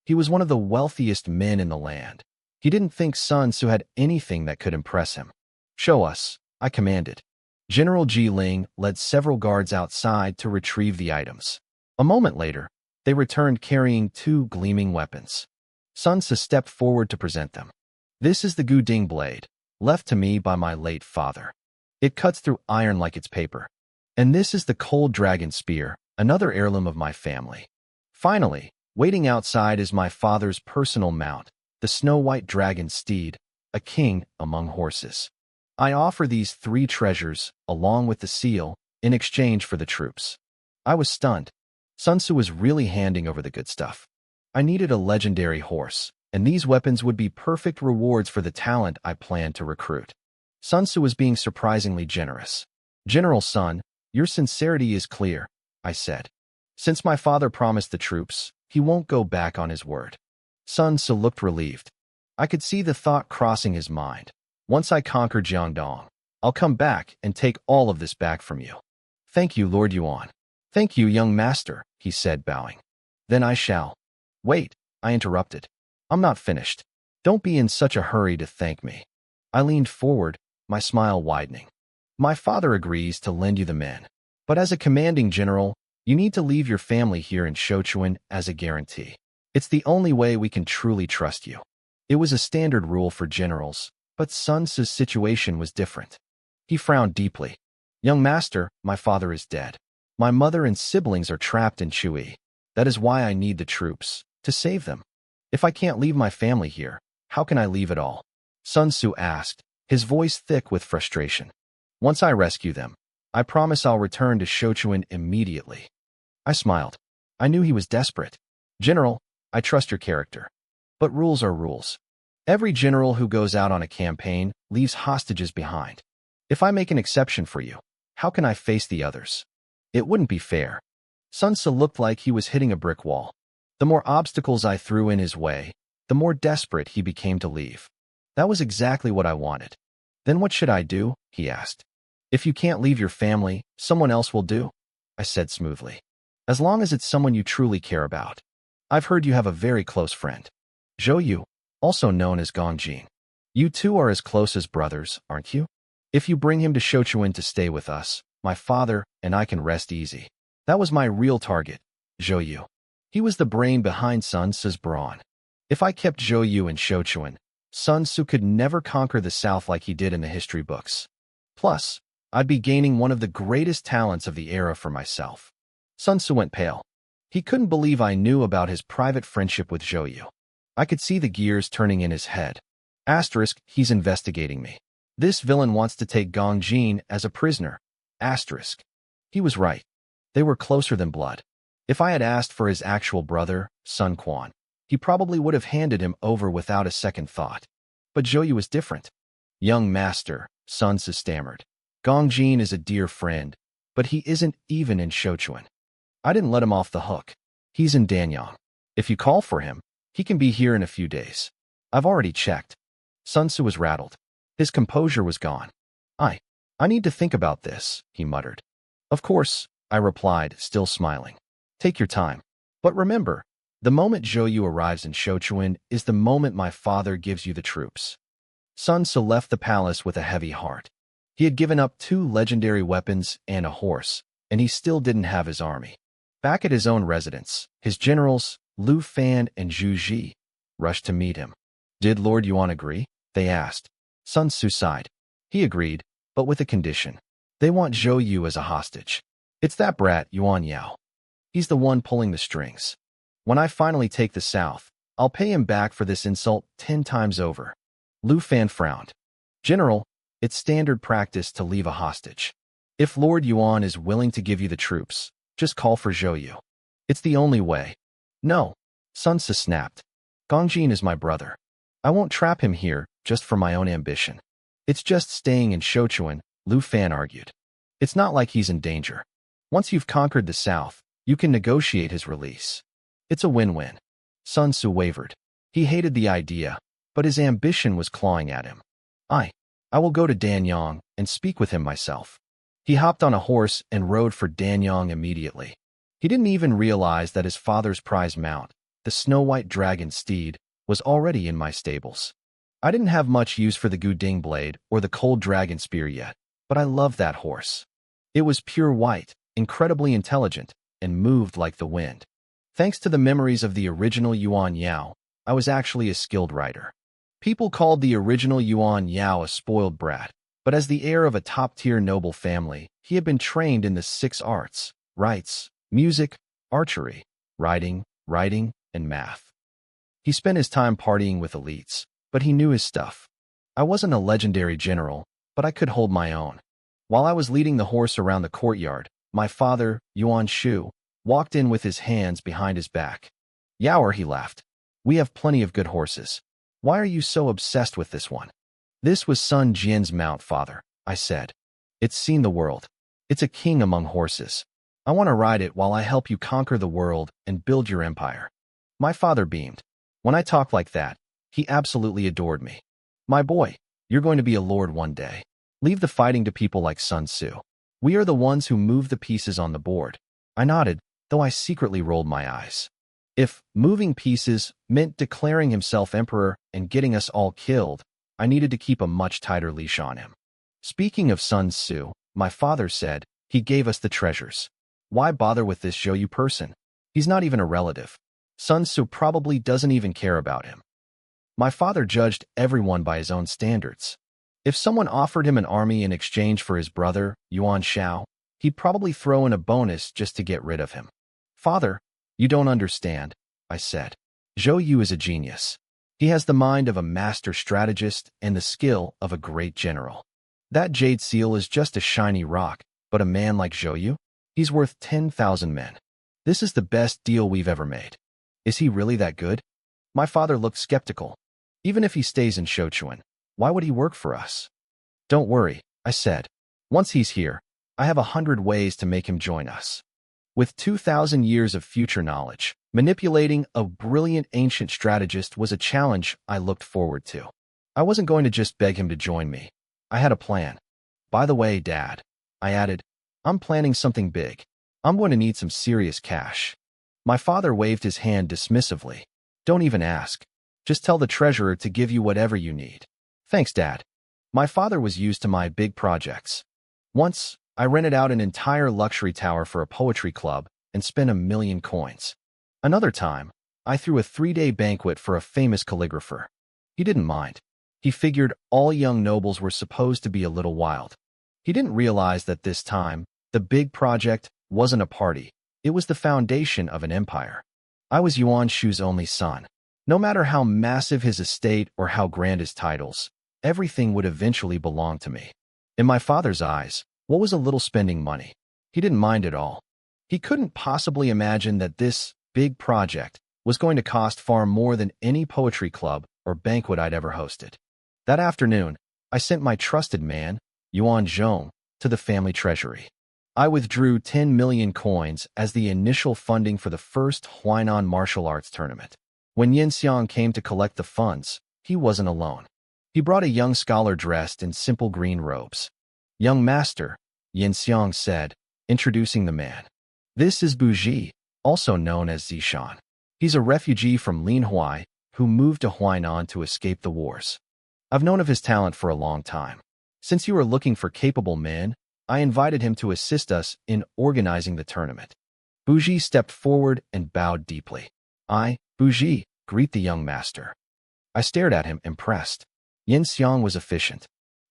He was one of the wealthiest men in the land. He didn't think Sun Tzu had anything that could impress him. Show us, I commanded. General Ji Ling led several guards outside to retrieve the items. A moment later, they returned carrying 2 gleaming weapons. Sun Tzu stepped forward to present them. This is the Gu Ding blade, left to me by my late father. It cuts through iron like it's paper. And this is the Cold Dragon spear, another heirloom of my family. Finally, Waiting outside is my father's personal mount, the snow-white dragon steed, a king among horses. I offer these 3 treasures, along with the seal, in exchange for the troops. I was stunned. Sun Tzu was really handing over the good stuff. I needed a legendary horse, and these weapons would be perfect rewards for the talent I planned to recruit. Sun Tzu was being surprisingly generous. General Sun, your sincerity is clear, I said. Since my father promised the troops, he won't go back on his word. Sun Tzu looked relieved. I could see the thought crossing his mind. Once I conquer Jiangdong, I'll come back and take all of this back from you. Thank you, Lord Yuan. Thank you, young master, he said, bowing. Then I shall. Wait, I interrupted. I'm not finished. Don't be in such a hurry to thank me. I leaned forward, my smile widening. My father agrees to lend you the men, but as a commanding general, you need to leave your family here in Sichuan as a guarantee. It's the only way we can truly trust you. It was a standard rule for generals, but Sun Tzu's situation was different. He frowned deeply. Young master, my father is dead. My mother and siblings are trapped in Chui. That is why I need the troops, to save them. If I can't leave my family here, how can I leave it all? Sun Tzu asked, his voice thick with frustration. Once I rescue them, I promise I'll return to Sichuan immediately. I smiled. I knew he was desperate. General, I trust your character. But rules are rules. Every general who goes out on a campaign leaves hostages behind. If I make an exception for you, how can I face the others? It wouldn't be fair. Sun Tzu looked like he was hitting a brick wall. The more obstacles I threw in his way, the more desperate he became to leave. That was exactly what I wanted. Then what should I do? He asked. If you can't leave your family, someone else will do, I said smoothly. As long as it's someone you truly care about. I've heard you have a very close friend. Zhou Yu, also known as Gong Jin. You two are as close as brothers, aren't you? If you bring him to Sichuan to stay with us, my father and I can rest easy. That was my real target, Zhou Yu. He was the brain behind Sun Tzu's brawn. If I kept Zhou Yu in Sichuan, Sun Tzu could never conquer the South like he did in the history books. Plus, I'd be gaining one of the greatest talents of the era for myself. Sun Tzu went pale. He couldn't believe I knew about his private friendship with Zhou Yu. I could see the gears turning in his head. Asterisk, he's investigating me. This villain wants to take Gong Jin as a prisoner. Asterisk. He was right. They were closer than blood. If I had asked for his actual brother, Sun Quan, he probably would have handed him over without a second thought. But Zhou Yu was different. Young master, Sun Tzu stammered. Gong Jin is a dear friend, but he isn't even in Sichuan. I didn't let him off the hook. He's in Danyang. If you call for him, he can be here in a few days. I've already checked. Sun Tzu was rattled. His composure was gone. I need to think about this, he muttered. Of course, I replied, still smiling. Take your time. But remember, the moment Zhou Yu arrives in Sichuan is the moment my father gives you the troops. Sun Tzu left the palace with a heavy heart. He had given up 2 legendary weapons and a horse, and he still didn't have his army. Back at his own residence, his generals, Lu Fan and Zhu Ji, rushed to meet him. Did Lord Yuan agree? They asked. Sun Tzu sighed. He agreed, but with a condition. They want Zhou Yu as a hostage. It's that brat, Yuan Yao. He's the one pulling the strings. When I finally take the South, I'll pay him back for this insult 10 times over. Lu Fan frowned. General, it's standard practice to leave a hostage. If Lord Yuan is willing to give you the troops, just call for Zhou Yu. It's the only way. No, Sun Tzu snapped. Gong Jin is my brother. I won't trap him here just for my own ambition. It's just staying in Sichuan, Lu Fan argued. It's not like he's in danger. Once you've conquered the South, you can negotiate his release. It's a win-win. Sun Tzu wavered. He hated the idea, but his ambition was clawing at him. I will go to Danyang and speak with him myself. He hopped on a horse and rode for Danyang immediately. He didn't even realize that his father's prize mount, the snow-white dragon steed, was already in my stables. I didn't have much use for the Guding blade or the cold dragon spear yet, but I loved that horse. It was pure white, incredibly intelligent, and moved like the wind. Thanks to the memories of the original Yuan Yao, I was actually a skilled rider. People called the original Yuan Yao a spoiled brat, but as the heir of a top-tier noble family, he had been trained in the 6 arts, rites, music, archery, riding, writing, and math. He spent his time partying with elites, but he knew his stuff. I wasn't a legendary general, but I could hold my own. While I was leading the horse around the courtyard, my father, Yuan Shu, walked in with his hands behind his back. "Yaoer," he laughed. "We have plenty of good horses. Why are you so obsessed with this one?" "This was Sun Jian's mount, father," I said. "It's seen the world. It's a king among horses. I want to ride it while I help you conquer the world and build your empire." My father beamed. When I talked like that, he absolutely adored me. "My boy, you're going to be a lord one day. Leave the fighting to people like Sun Tzu. We are the ones who move the pieces on the board." I nodded, though I secretly rolled my eyes. If moving pieces meant declaring himself emperor and getting us all killed, I needed to keep a much tighter leash on him. Speaking of Sun Tzu, my father said, he gave us the treasures. Why bother with this Zhou person? He's not even a relative. Sun Tzu probably doesn't even care about him. My father judged everyone by his own standards. If someone offered him an army in exchange for his brother, Yuan Shao, he'd probably throw in a bonus just to get rid of him. "Father, you don't understand," I said. "Zhou Yu is a genius. He has the mind of a master strategist and the skill of a great general. That jade seal is just a shiny rock, but a man like Zhou Yu? He's worth 10,000 men. This is the best deal we've ever made." "Is he really that good?" My father looked skeptical. "Even if he stays in Shochuan, why would he work for us?" "Don't worry," I said. "Once he's here, I have 100 ways to make him join us." With 2,000 years of future knowledge, manipulating a brilliant ancient strategist was a challenge I looked forward to. I wasn't going to just beg him to join me. I had a plan. "By the way, Dad," I added, "I'm planning something big. I'm going to need some serious cash." My father waved his hand dismissively. "Don't even ask. Just tell the treasurer to give you whatever you need." "Thanks, Dad." My father was used to my big projects. Once, I rented out an entire luxury tower for a poetry club and spent 1,000,000 coins. Another time, I threw a 3-day banquet for a famous calligrapher. He didn't mind. He figured all young nobles were supposed to be a little wild. He didn't realize that this time, the big project wasn't a party. It was the foundation of an empire. I was Yuan Shu's only son. No matter how massive his estate or how grand his titles, everything would eventually belong to me. In my father's eyes, what was a little spending money? He didn't mind at all. He couldn't possibly imagine that this big project was going to cost far more than any poetry club or banquet I'd ever hosted. That afternoon, I sent my trusted man, Yuan Zhong, to the family treasury. I withdrew 10 million coins as the initial funding for the first Huainan martial arts tournament. When Yin Xiang came to collect the funds, he wasn't alone. He brought a young scholar dressed in simple green robes. "Young master," Yin Xiang said, introducing the man. "This is Buji, also known as Zishan. He's a refugee from Linhuai who moved to Huainan to escape the wars. I've known of his talent for a long time. Since you are looking for capable men, I invited him to assist us in organizing the tournament." Buji stepped forward and bowed deeply. "I, Buji, greet the young master." I stared at him, impressed. Yin Xiang was efficient.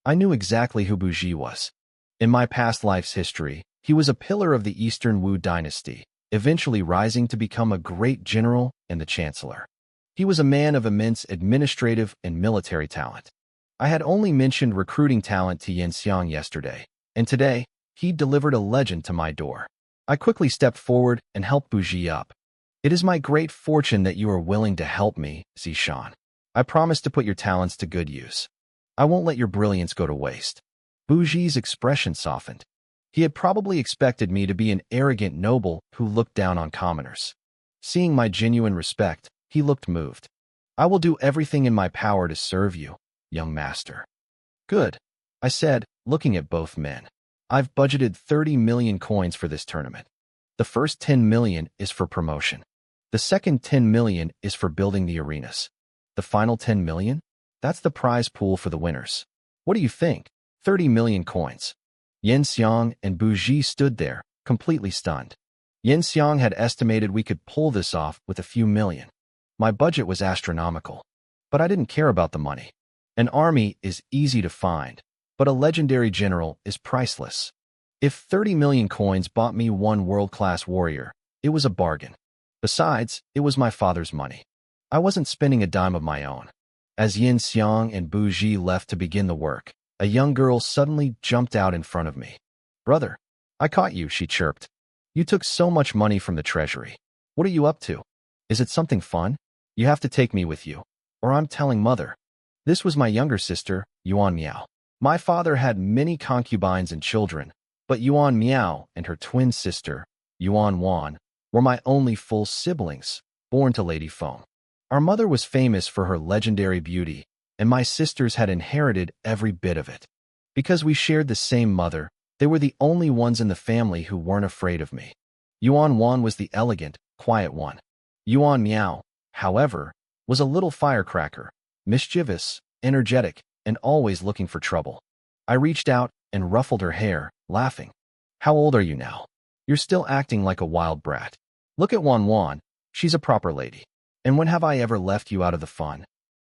I knew exactly who Buji was. In my past life's history, he was a pillar of the Eastern Wu dynasty, eventually rising to become a great general and the chancellor. He was a man of immense administrative and military talent. I had only mentioned recruiting talent to Yin Xiang yesterday, and today, he delivered a legend to my door. I quickly stepped forward and helped Buji up. "It is my great fortune that you are willing to help me, Zishan. I promise to put your talents to good use. I won't let your brilliance go to waste." Buji's expression softened. He had probably expected me to be an arrogant noble who looked down on commoners. Seeing my genuine respect, he looked moved. "I will do everything in my power to serve you, young master." "Good," I said, looking at both men. "I've budgeted 30 million coins for this tournament. The first 10 million is for promotion. The second 10 million is for building the arenas. The final 10 million? That's the prize pool for the winners. What do you think? 30 million coins." Yin Xiang and Buji stood there, completely stunned. Yin Xiang had estimated we could pull this off with a few million. My budget was astronomical, but I didn't care about the money. An army is easy to find, but a legendary general is priceless. If 30 million coins bought me one world-class warrior, it was a bargain. Besides, it was my father's money. I wasn't spending a dime of my own. As Yin Xiang and Bu Ji left to begin the work, a young girl suddenly jumped out in front of me. "Brother, I caught you," she chirped. "You took so much money from the treasury. What are you up to? Is it something fun? You have to take me with you, or I'm telling mother." This was my younger sister, Yuan Miao. My father had many concubines and children, but Yuan Miao and her twin sister, Yuan Wan, were my only full siblings, born to Lady Feng. Our mother was famous for her legendary beauty, and my sisters had inherited every bit of it. Because we shared the same mother, they were the only ones in the family who weren't afraid of me. Yuan Wan was the elegant, quiet one. Yuan Miao, however, was a little firecracker, mischievous, energetic, and always looking for trouble. I reached out and ruffled her hair, laughing. "How old are you now? You're still acting like a wild brat. Look at Wan Wan, she's a proper lady. And when have I ever left you out of the fun?"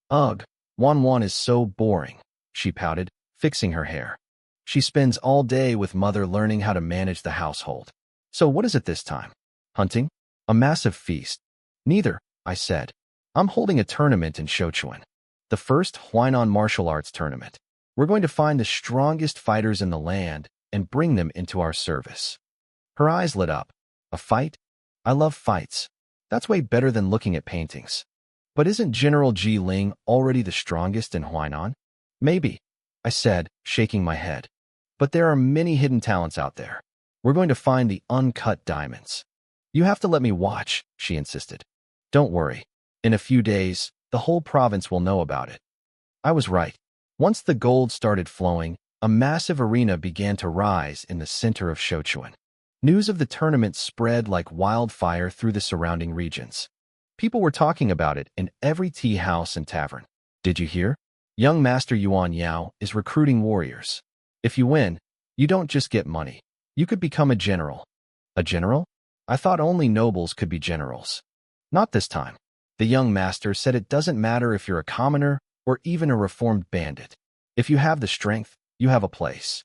"Ugh, Wan Wan is so boring," she pouted, fixing her hair. "She spends all day with mother learning how to manage the household. So what is it this time? Hunting? A massive feast?" "Neither," I said. "I'm holding a tournament in Sichuan. The first Huainan martial arts tournament. We're going to find the strongest fighters in the land and bring them into our service." Her eyes lit up. "A fight? I love fights. That's way better than looking at paintings. But isn't General Ji Ling already the strongest in Huainan?" "Maybe," I said, shaking my head. "But there are many hidden talents out there. We're going to find the uncut diamonds." "You have to let me watch," she insisted. "Don't worry. In a few days, the whole province will know about it." I was right. Once the gold started flowing, a massive arena began to rise in the center of Sichuan. News of the tournament spread like wildfire through the surrounding regions. People were talking about it in every tea house and tavern. "Did you hear? Young Master Yuan Yao is recruiting warriors. If you win, you don't just get money. You could become a general." "A general? I thought only nobles could be generals." "Not this time. The young master said it doesn't matter if you're a commoner or even a reformed bandit. If you have the strength, you have a place."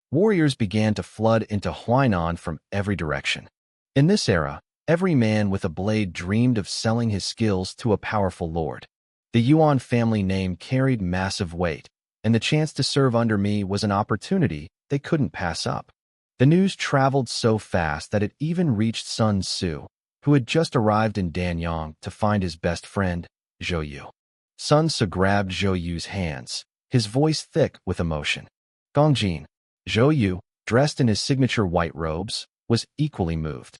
Warriors began to flood into Huainan from every direction. In this era, every man with a blade dreamed of selling his skills to a powerful lord. The Yuan family name carried massive weight, and the chance to serve under me was an opportunity they couldn't pass up. The news traveled so fast that it even reached Sun Tzu, who had just arrived in Danyang to find his best friend, Zhou Yu. Sun Tzu grabbed Zhou Yu's hands, his voice thick with emotion. Gongjin, Zhou Yu, dressed in his signature white robes, was equally moved.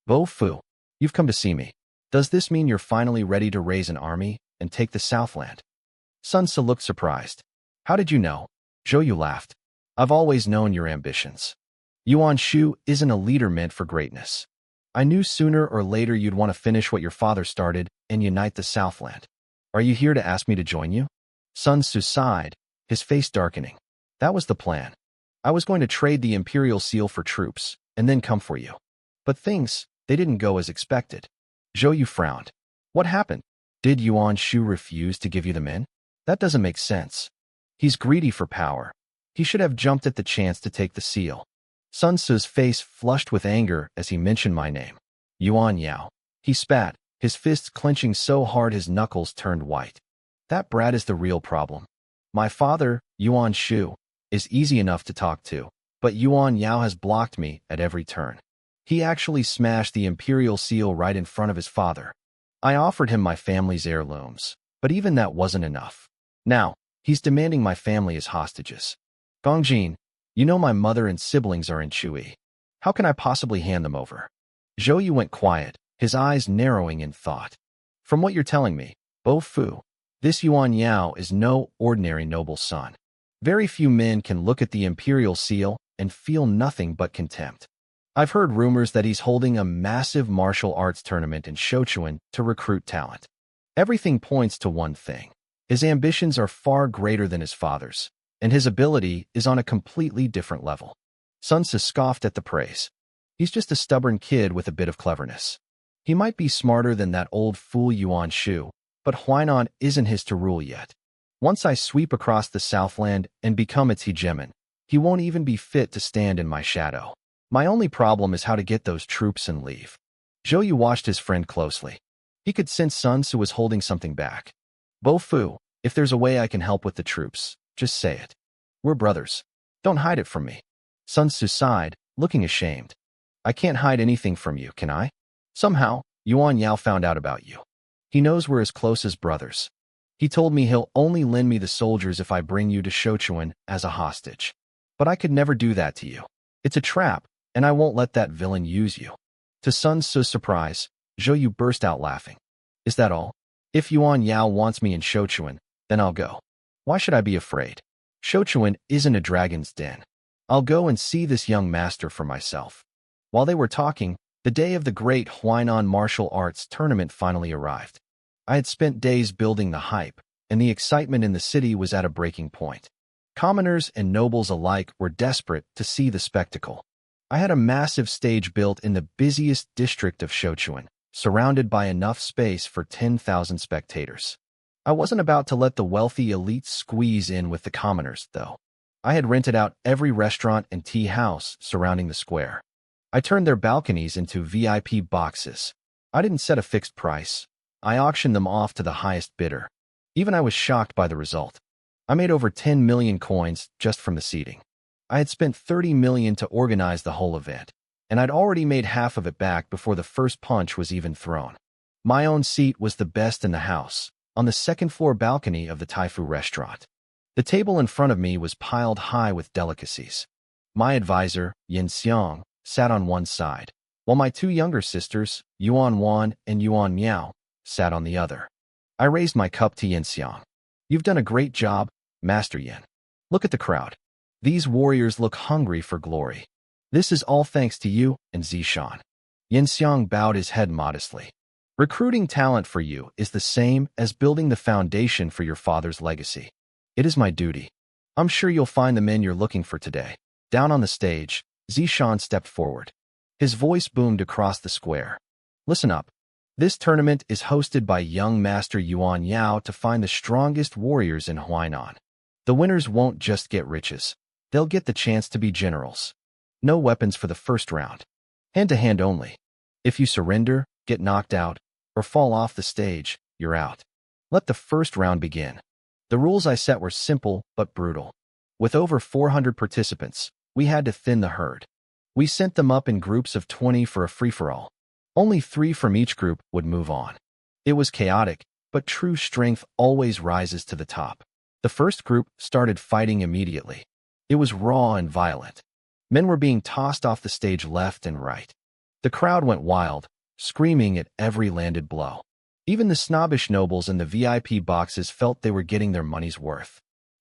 "Bo Fu, you've come to see me. Does this mean you're finally ready to raise an army and take the Southland?" Sun Tzu looked surprised. "How did you know?" Zhou Yu laughed. "I've always known your ambitions. Yuan Shu isn't a leader meant for greatness. I knew sooner or later you'd want to finish what your father started and unite the Southland. Are you here to ask me to join you?" Sun Tzu sighed, his face darkening. "That was the plan. I was going to trade the Imperial Seal for troops, and then come for you. But they didn't go as expected." Zhou Yu frowned. "What happened? Did Yuan Shu refuse to give you the men? That doesn't make sense. He's greedy for power. He should have jumped at the chance to take the seal." Sun Tzu's face flushed with anger as he mentioned my name. "Yuan Yao." He spat, his fists clenching so hard his knuckles turned white. "That brat is the real problem. My father, Yuan Shu, is easy enough to talk to, but Yuan Yao has blocked me at every turn. He actually smashed the Imperial Seal right in front of his father. I offered him my family's heirlooms, but even that wasn't enough. Now, he's demanding my family as hostages. Gongjin, you know my mother and siblings are in Chui. How can I possibly hand them over?" Zhou Yu went quiet, his eyes narrowing in thought. "From what you're telling me, Bo Fu, this Yuan Yao is no ordinary noble son. Very few men can look at the Imperial Seal and feel nothing but contempt. I've heard rumors that he's holding a massive martial arts tournament in Sichuan to recruit talent. Everything points to one thing. His ambitions are far greater than his father's, and his ability is on a completely different level." Sun Tzu scoffed at the praise. "He's just a stubborn kid with a bit of cleverness. He might be smarter than that old fool Yuan Shu, but Huainan isn't his to rule yet. Once I sweep across the Southland and become its hegemon, he won't even be fit to stand in my shadow. My only problem is how to get those troops and leave." Zhou Yu watched his friend closely. He could sense Sun Tzu was holding something back. Bo Fu, if there's a way I can help with the troops, just say it. We're brothers. Don't hide it from me. Sun Tzu sighed, looking ashamed. I can't hide anything from you, can I? Somehow, Yuan Yao found out about you. He knows we're as close as brothers. He told me he'll only lend me the soldiers if I bring you to Shochuan as a hostage. But I could never do that to you. It's a trap, and I won't let that villain use you. To Sun Tzu's surprise, Zhou Yu burst out laughing. Is that all? If Yuan Yao wants me in Shochuan, then I'll go. Why should I be afraid? Shochuan isn't a dragon's den. I'll go and see this young master for myself. While they were talking, the day of the great Huainan martial arts tournament finally arrived. I had spent days building the hype, and the excitement in the city was at a breaking point. Commoners and nobles alike were desperate to see the spectacle. I had a massive stage built in the busiest district of Shochuan, surrounded by enough space for 10,000 spectators. I wasn't about to let the wealthy elites squeeze in with the commoners, though. I had rented out every restaurant and tea house surrounding the square. I turned their balconies into VIP boxes. I didn't set a fixed price. I auctioned them off to the highest bidder. Even I was shocked by the result. I made over 10 million coins just from the seating. I had spent 30 million to organize the whole event, and I'd already made half of it back before the first punch was even thrown. My own seat was the best in the house, on the second-floor balcony of the Taifu restaurant. The table in front of me was piled high with delicacies. My advisor, Yin Xiang, sat on one side, while my two younger sisters, Yuan Wan and Yuan Miao, sat on the other. I raised my cup to Yin Xiang. You've done a great job, Master Yin. Look at the crowd. These warriors look hungry for glory. This is all thanks to you and Zishan. Yin Xiang bowed his head modestly. Recruiting talent for you is the same as building the foundation for your father's legacy. It is my duty. I'm sure you'll find the men you're looking for today. Down on the stage, Zishan stepped forward. His voice boomed across the square. Listen up. This tournament is hosted by young Master Yuan Yao to find the strongest warriors in Huainan. The winners won't just get riches. They'll get the chance to be generals. No weapons for the first round. Hand-to-hand only. If you surrender, get knocked out, or fall off the stage, you're out. Let the first round begin. The rules I set were simple but brutal. With over 400 participants, we had to thin the herd. We sent them up in groups of 20 for a free-for-all. Only 3 from each group would move on. It was chaotic, but true strength always rises to the top. The first group started fighting immediately. It was raw and violent. Men were being tossed off the stage left and right. The crowd went wild, screaming at every landed blow. Even the snobbish nobles in the VIP boxes felt they were getting their money's worth.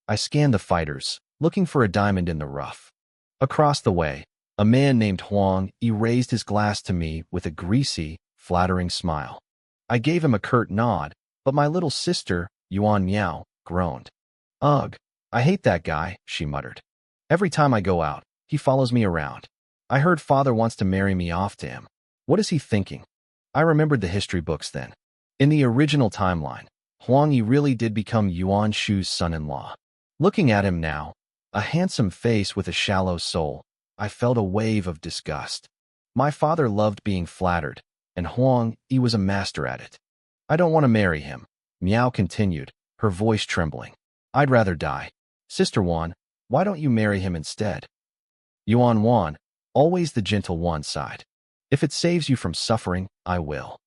I scanned the fighters, looking for a diamond in the rough. Across the way, a man named Huang Yi raised his glass to me with a greasy, flattering smile. I gave him a curt nod, but my little sister, Yuan Miao, groaned. Ugh, I hate that guy, she muttered. Every time I go out, he follows me around. I heard father wants to marry me off to him. What is he thinking? I remembered the history books then. In the original timeline, Huang Yi really did become Yuan Shu's son-in-law. Looking at him now, a handsome face with a shallow soul, I felt a wave of disgust. My father loved being flattered, and Huang Yi was a master at it. I don't want to marry him, Miao continued, her voice trembling. I'd rather die. Sister Wan, why don't you marry him instead? Yuan Wan, always the gentle one, sighed. If it saves you from suffering, I will.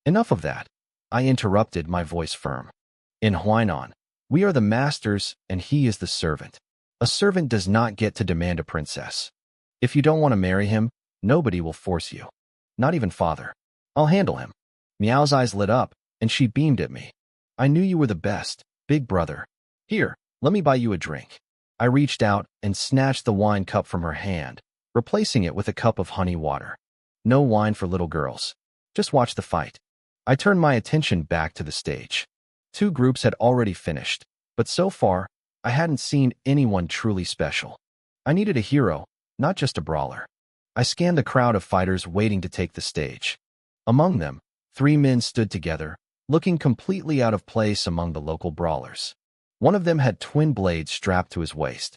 Enough of that. I interrupted, my voice firm. In Huainan, we are the masters and he is the servant. A servant does not get to demand a princess. If you don't want to marry him, nobody will force you. Not even father. I'll handle him. Miao's eyes lit up, and she beamed at me. I knew you were the best, big brother. Here, let me buy you a drink. I reached out and snatched the wine cup from her hand, replacing it with a cup of honey water. No wine for little girls. Just watch the fight. I turned my attention back to the stage. 2 groups had already finished, but so far, I hadn't seen anyone truly special. I needed a hero, not just a brawler. I scanned the crowd of fighters waiting to take the stage. Among them, 3 men stood together, looking completely out of place among the local brawlers. One of them had twin blades strapped to his waist.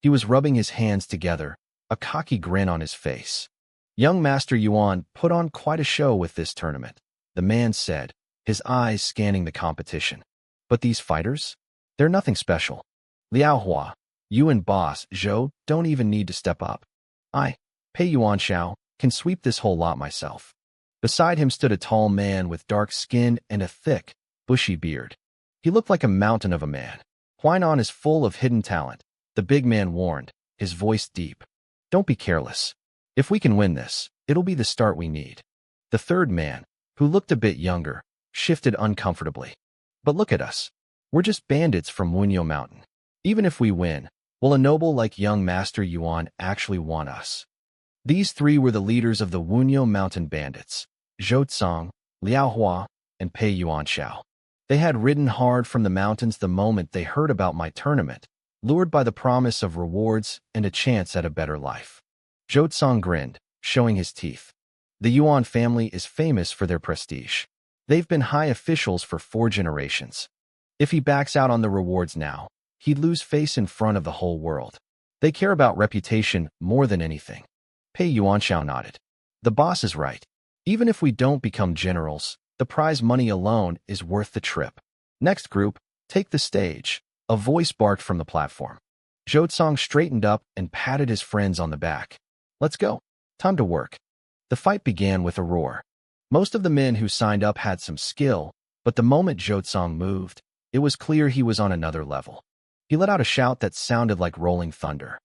He was rubbing his hands together, a cocky grin on his face. Young Master Yuan put on quite a show with this tournament, the man said, his eyes scanning the competition. But these fighters? They're nothing special. Liao Hua, you and Boss Zhou don't even need to step up. I, Pei Yuan Xiao, can sweep this whole lot myself. Beside him stood a tall man with dark skin and a thick, bushy beard. He looked like a mountain of a man. Huainan is full of hidden talent, the big man warned, his voice deep. Don't be careless. If we can win this, it'll be the start we need. The third man, who looked a bit younger, shifted uncomfortably. But look at us. We're just bandits from Wunyo Mountain. Even if we win, will a noble like young Master Yuan actually want us? These three were the leaders of the Wunyo Mountain bandits, Zhou Tsang, Liao Hua, and Pei Yuan Xiao. They had ridden hard from the mountains the moment they heard about my tournament, lured by the promise of rewards and a chance at a better life. Zhou Tsang grinned, showing his teeth. The Yuan family is famous for their prestige. They've been high officials for 4 generations. If he backs out on the rewards now, he'd lose face in front of the whole world. They care about reputation more than anything. Pei Yuanxiao nodded. The boss is right. Even if we don't become generals, the prize money alone is worth the trip. Next group, take the stage. A voice barked from the platform. Zhou Tsang straightened up and patted his friends on the back. Let's go. Time to work. The fight began with a roar. Most of the men who signed up had some skill, but the moment Zhou Tsang moved, it was clear he was on another level. He let out a shout that sounded like rolling thunder.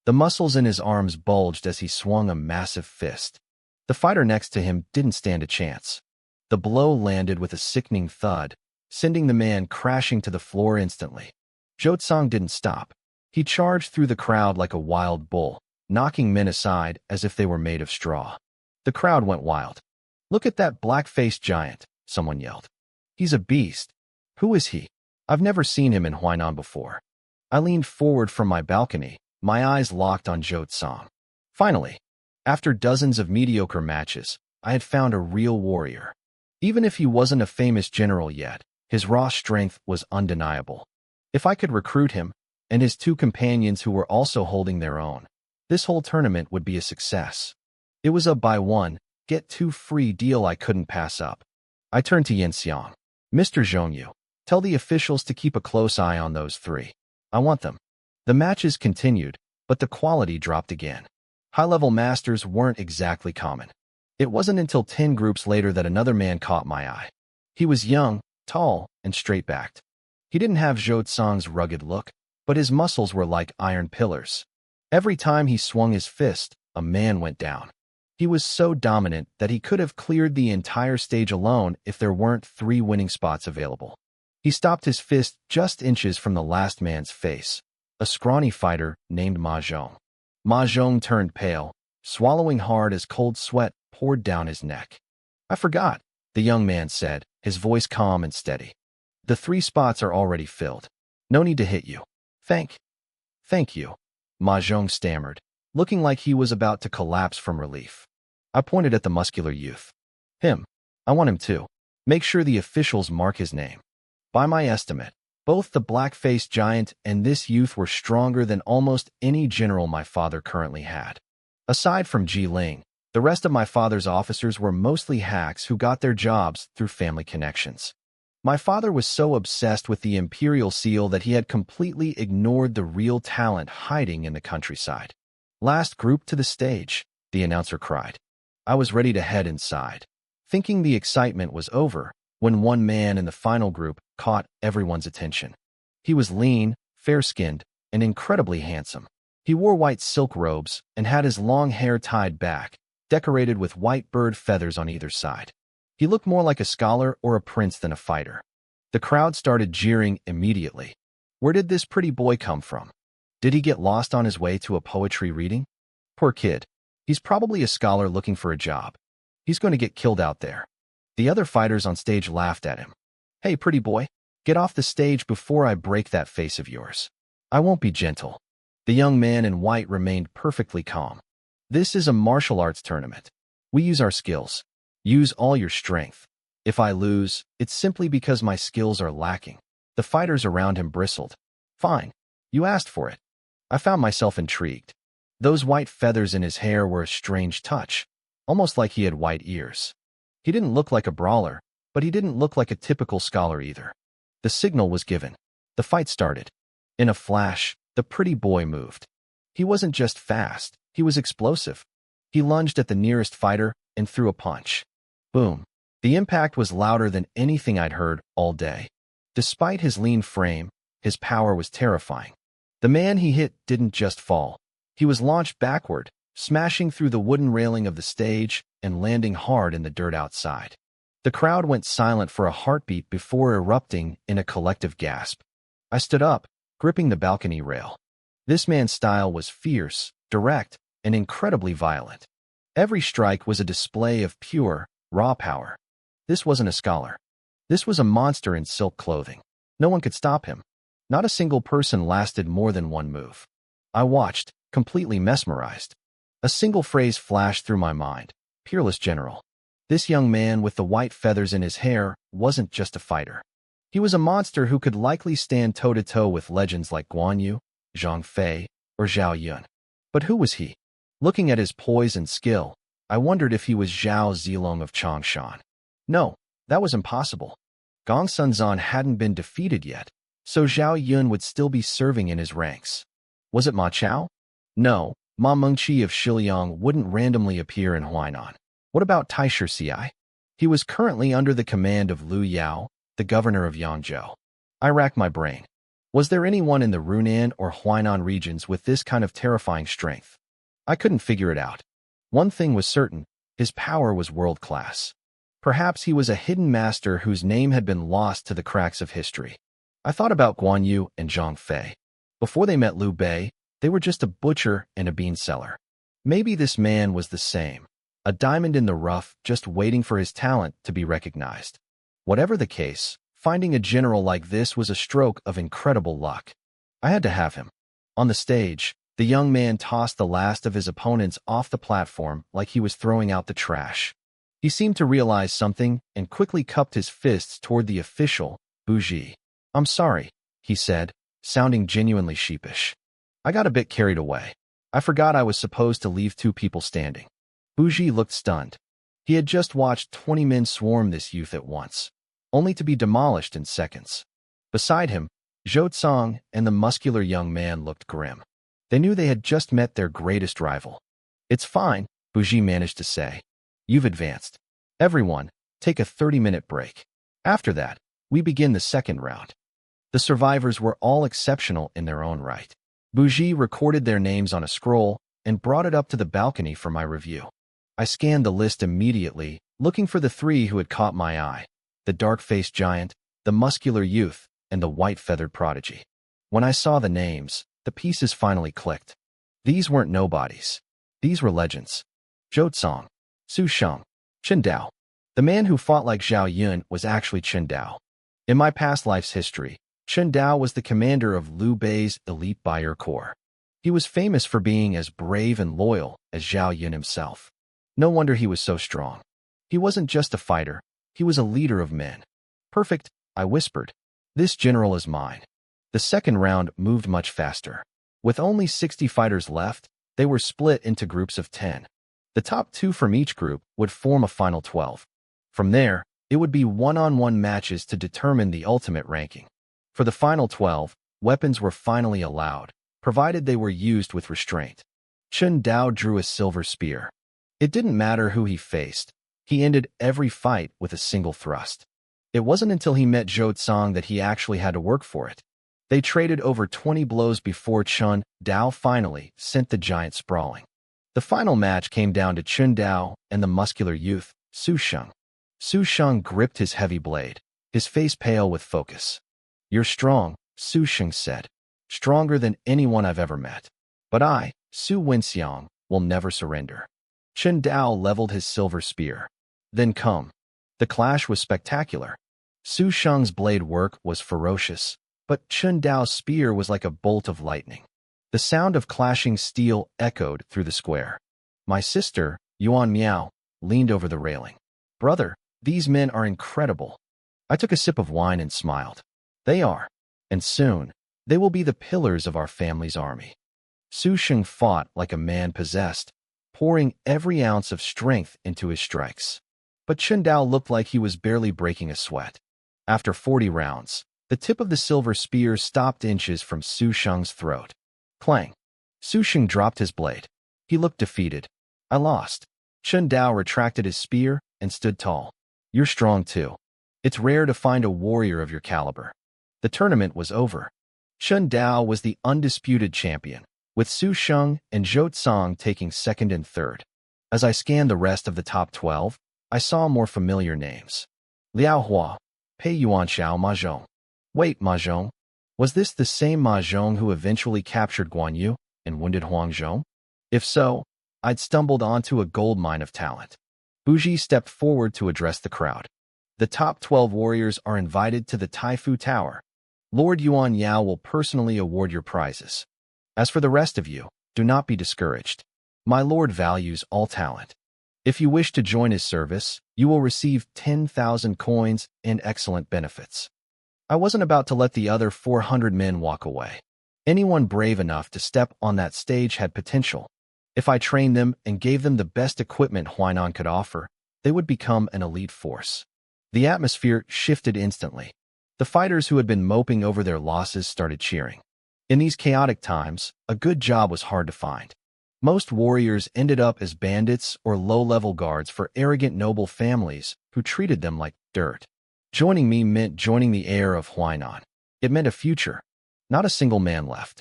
The muscles in his arms bulged as he swung a massive fist. The fighter next to him didn't stand a chance. The blow landed with a sickening thud, sending the man crashing to the floor instantly. Zhou Tsang didn't stop. He charged through the crowd like a wild bull, knocking men aside as if they were made of straw. The crowd went wild. Look at that black-faced giant, someone yelled. He's a beast. Who is he? I've never seen him in Huainan before. I leaned forward from my balcony, my eyes locked on Zhou Tsang. Finally, after dozens of mediocre matches, I had found a real warrior. Even if he wasn't a famous general yet, his raw strength was undeniable. If I could recruit him, and his 2 companions who were also holding their own, this whole tournament would be a success. It was a buy 1, get 2 free deal I couldn't pass up. I turned to Yin Xiang. Mr. Zhongyu, tell the officials to keep a close eye on those 3. I want them. The matches continued, but the quality dropped again. High-level masters weren't exactly common. It wasn't until 10 groups later that another man caught my eye. He was young, tall, and straight-backed. He didn't have Zhou Tsang's rugged look, but his muscles were like iron pillars. Every time he swung his fist, a man went down. He was so dominant that he could have cleared the entire stage alone if there weren't 3 winning spots available. He stopped his fist just inches from the last man's face, a scrawny fighter named Ma Zhong. Ma Zhong turned pale, swallowing hard as cold sweat poured down his neck. I forgot, the young man said, his voice calm and steady. The 3 spots are already filled. No need to hit you. Thank you, Ma Zhong stammered, looking like he was about to collapse from relief. I pointed at the muscular youth. Him. I want him too. Make sure the officials mark his name. By my estimate, both the black-faced giant and this youth were stronger than almost any general my father currently had. Aside from Ji Ling, the rest of my father's officers were mostly hacks who got their jobs through family connections. My father was so obsessed with the imperial seal that he had completely ignored the real talent hiding in the countryside. Last group to the stage, the announcer cried. I was ready to head inside, thinking the excitement was over, when one man in the final group caught everyone's attention. He was lean, fair-skinned, and incredibly handsome. He wore white silk robes and had his long hair tied back, decorated with white bird feathers on either side. He looked more like a scholar or a prince than a fighter. The crowd started jeering immediately. Where did this pretty boy come from? Did he get lost on his way to a poetry reading? Poor kid. He's probably a scholar looking for a job. He's going to get killed out there. The other fighters on stage laughed at him. Hey, pretty boy, get off the stage before I break that face of yours. I won't be gentle. The young man in white remained perfectly calm. This is a martial arts tournament. We use our skills. Use all your strength. If I lose, it's simply because my skills are lacking. The fighters around him bristled. Fine. You asked for it. I found myself intrigued. Those white feathers in his hair were a strange touch, almost like he had white ears. He didn't look like a brawler, but he didn't look like a typical scholar either. The signal was given. The fight started. In a flash, the pretty boy moved. He wasn't just fast, he was explosive. He lunged at the nearest fighter and threw a punch. Boom. The impact was louder than anything I'd heard all day. Despite his lean frame, his power was terrifying. The man he hit didn't just fall. He was launched backward, smashing through the wooden railing of the stage and landing hard in the dirt outside. The crowd went silent for a heartbeat before erupting in a collective gasp. I stood up, gripping the balcony rail. This man's style was fierce, direct, and incredibly violent. Every strike was a display of pure, raw power. This wasn't a scholar. This was a monster in silk clothing. No one could stop him. Not a single person lasted more than one move. I watched, completely mesmerized. A single phrase flashed through my mind. Peerless general. This young man with the white feathers in his hair wasn't just a fighter. He was a monster who could likely stand toe-to-toe with legends like Guan Yu, Zhang Fei, or Zhao Yun. But who was he? Looking at his poise and skill, I wondered if he was Zhao Zilong of Changshan. No, that was impossible. Gong Sunzan hadn't been defeated yet, so Zhao Yun would still be serving in his ranks. Was it Ma Chao? No, Ma Mengqi of Shiliang wouldn't randomly appear in Huainan. What about Taisher Ci? He was currently under the command of Lu Yao, the governor of Yangzhou. I racked my brain. Was there anyone in the Runan or Huainan regions with this kind of terrifying strength? I couldn't figure it out. One thing was certain, his power was world-class. Perhaps he was a hidden master whose name had been lost to the cracks of history. I thought about Guan Yu and Zhang Fei. Before they met Liu Bei, they were just a butcher and a bean seller. Maybe this man was the same, a diamond in the rough just waiting for his talent to be recognized. Whatever the case, finding a general like this was a stroke of incredible luck. I had to have him. On the stage, the young man tossed the last of his opponents off the platform like he was throwing out the trash. He seemed to realize something and quickly cupped his fists toward the official, Bougie. "I'm sorry," he said, sounding genuinely sheepish. "I got a bit carried away. I forgot I was supposed to leave two people standing." Bougie looked stunned. He had just watched 20 men swarm this youth at once, only to be demolished in seconds. Beside him, Zhou Tsang and the muscular young man looked grim. They knew they had just met their greatest rival. "It's fine," Bougie managed to say. "You've advanced. Everyone, take a 30-minute break. After that, we begin the second round." The survivors were all exceptional in their own right. Bougie recorded their names on a scroll and brought it up to the balcony for my review. I scanned the list immediately, looking for the three who had caught my eye: the dark-faced giant, the muscular youth, and the white-feathered prodigy. When I saw the names, the pieces finally clicked. These weren't nobodies. These were legends. Zhou Tsang, Su Sheng, Chen Dao. The man who fought like Zhao Yun was actually Chen Dao. In my past life's history, Chen Dao was the commander of Liu Bei's elite buyer corps. He was famous for being as brave and loyal as Zhao Yun himself. No wonder he was so strong. He wasn't just a fighter, he was a leader of men. "Perfect," I whispered. "This general is mine." The second round moved much faster. With only 60 fighters left, they were split into groups of 10. The top 2 from each group would form a final 12. From there, it would be one-on-one matches to determine the ultimate ranking. For the final 12, weapons were finally allowed, provided they were used with restraint. Chen Dao drew a silver spear. It didn't matter who he faced. He ended every fight with a single thrust. It wasn't until he met Zhou Tsang that he actually had to work for it. They traded over 20 blows before Chen Dao finally sent the giant sprawling. The final match came down to Chen Dao and the muscular youth, Su Sheng. Su Sheng gripped his heavy blade, his face pale with focus. "You're strong," Su Sheng said. "Stronger than anyone I've ever met. But I, Su Wenxiang, will never surrender." Chen Dao leveled his silver spear. Then come. The clash was spectacular. Su Sheng's blade work was ferocious, but Chen Dao's spear was like a bolt of lightning. The sound of clashing steel echoed through the square. My sister, Yuan Miao, leaned over the railing. "Brother, these men are incredible." I took a sip of wine and smiled. "They are. And soon, they will be the pillars of our family's army." Su Sheng fought like a man possessed, pouring every ounce of strength into his strikes. But Chen Dao looked like he was barely breaking a sweat. After 40 rounds, the tip of the silver spear stopped inches from Su Sheng's throat. Clang! Su Sheng dropped his blade. He looked defeated. I lost. Chen Dao retracted his spear and stood tall. You're strong too. It's rare to find a warrior of your caliber. The tournament was over. Chen Dao was the undisputed champion, with Su Sheng and Zhou Tsang taking second and third. As I scanned the rest of the top 12, I saw more familiar names. Liao Hua, Pei Yuanxiao Mahjong. Wait, Mahjong? Was this the same Mahjong who eventually captured Guan Yu and wounded Huang Zhong? If so, I'd stumbled onto a gold mine of talent. Buji stepped forward to address the crowd. The top 12 warriors are invited to the Taifu Tower. Lord Yuan Yao will personally award your prizes. As for the rest of you, do not be discouraged. My lord values all talent. If you wish to join his service, you will receive 10,000 coins and excellent benefits. I wasn't about to let the other 400 men walk away. Anyone brave enough to step on that stage had potential. If I trained them and gave them the best equipment Huainan could offer, they would become an elite force. The atmosphere shifted instantly. The fighters who had been moping over their losses started cheering. In these chaotic times, a good job was hard to find. Most warriors ended up as bandits or low-level guards for arrogant noble families who treated them like dirt. Joining me meant joining the heir of Huainan. It meant a future. Not a single man left.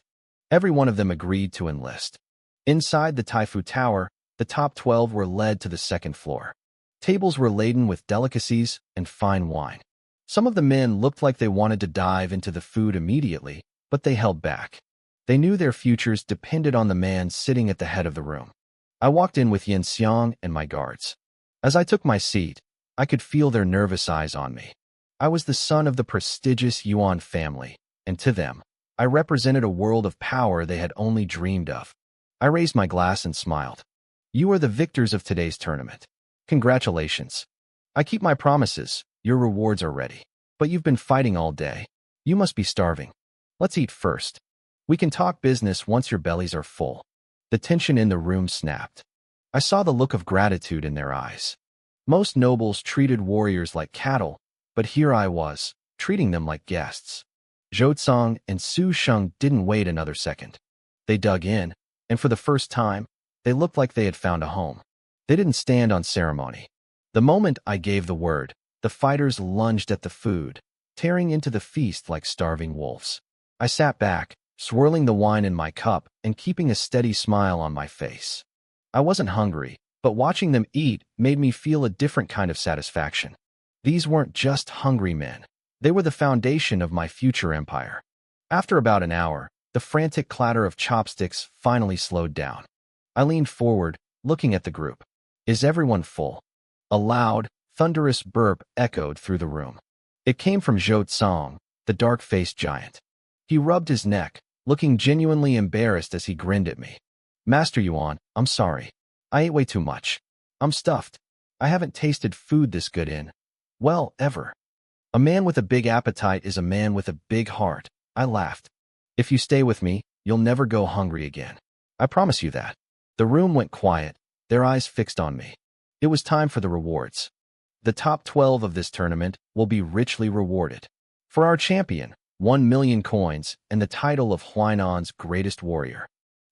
Every one of them agreed to enlist. Inside the Taifu Tower, the top 12 were led to the second floor. Tables were laden with delicacies and fine wine. Some of the men looked like they wanted to dive into the food immediately, but they held back. They knew their futures depended on the man sitting at the head of the room. I walked in with Yin Xiang and my guards. As I took my seat, I could feel their nervous eyes on me. I was the son of the prestigious Yuan family, and to them, I represented a world of power they had only dreamed of. I raised my glass and smiled. You are the victors of today's tournament. Congratulations. I keep my promises. Your rewards are ready. But you've been fighting all day. You must be starving. Let's eat first. We can talk business once your bellies are full. The tension in the room snapped. I saw the look of gratitude in their eyes. Most nobles treated warriors like cattle, but here I was, treating them like guests. Zhou Tsang and Su Sheng didn't wait another second. They dug in, and for the first time, they looked like they had found a home. They didn't stand on ceremony. The moment I gave the word, the fighters lunged at the food, tearing into the feast like starving wolves. I sat back, swirling the wine in my cup and keeping a steady smile on my face. I wasn't hungry, but watching them eat made me feel a different kind of satisfaction. These weren't just hungry men. They were the foundation of my future empire. After about an hour, the frantic clatter of chopsticks finally slowed down. I leaned forward, looking at the group. Is everyone full? A loud, thunderous burp echoed through the room. It came from Zhou Tsang, the dark-faced giant. He rubbed his neck, looking genuinely embarrassed as he grinned at me. Master Yuan, I'm sorry. I ate way too much. I'm stuffed. I haven't tasted food this good in, well, ever. A man with a big appetite is a man with a big heart. I laughed. If you stay with me, you'll never go hungry again. I promise you that. The room went quiet, their eyes fixed on me. It was time for the rewards. The top 12 of this tournament will be richly rewarded. For our champion, 1 million coins and the title of Huainan's greatest warrior.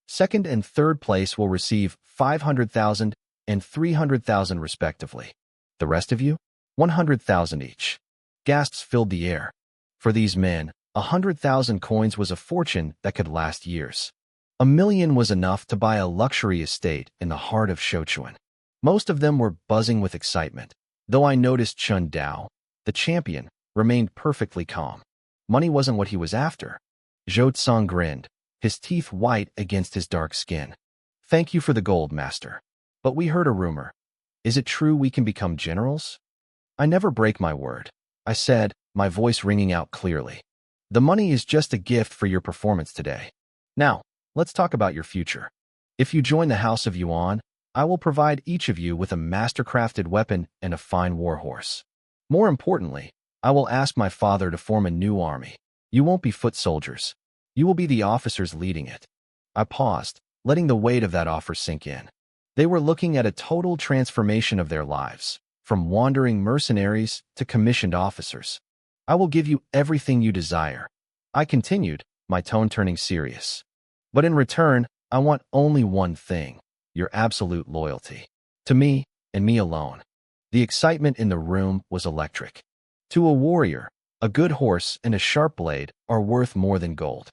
Second and third place will receive 500,000 and 300,000 respectively. The rest of you? 100,000 each. Gasps filled the air. For these men, 100,000 coins was a fortune that could last years. 1 million was enough to buy a luxury estate in the heart of Sichuan. Most of them were buzzing with excitement, though I noticed Chen Dao, the champion, remained perfectly calm. Money wasn't what he was after. Zhou Tsang grinned, his teeth white against his dark skin. Thank you for the gold, master. But we heard a rumor. Is it true we can become generals? I never break my word, I said, my voice ringing out clearly. The money is just a gift for your performance today. Now, let's talk about your future. If you join the House of Yuan, I will provide each of you with a master-crafted weapon and a fine warhorse. More importantly, I will ask my father to form a new army. You won't be foot soldiers. You will be the officers leading it. I paused, letting the weight of that offer sink in. They were looking at a total transformation of their lives, from wandering mercenaries to commissioned officers. I will give you everything you desire, I continued, my tone turning serious. But in return, I want only one thing, your absolute loyalty. To me, and me alone. The excitement in the room was electric. To a warrior, a good horse and a sharp blade are worth more than gold.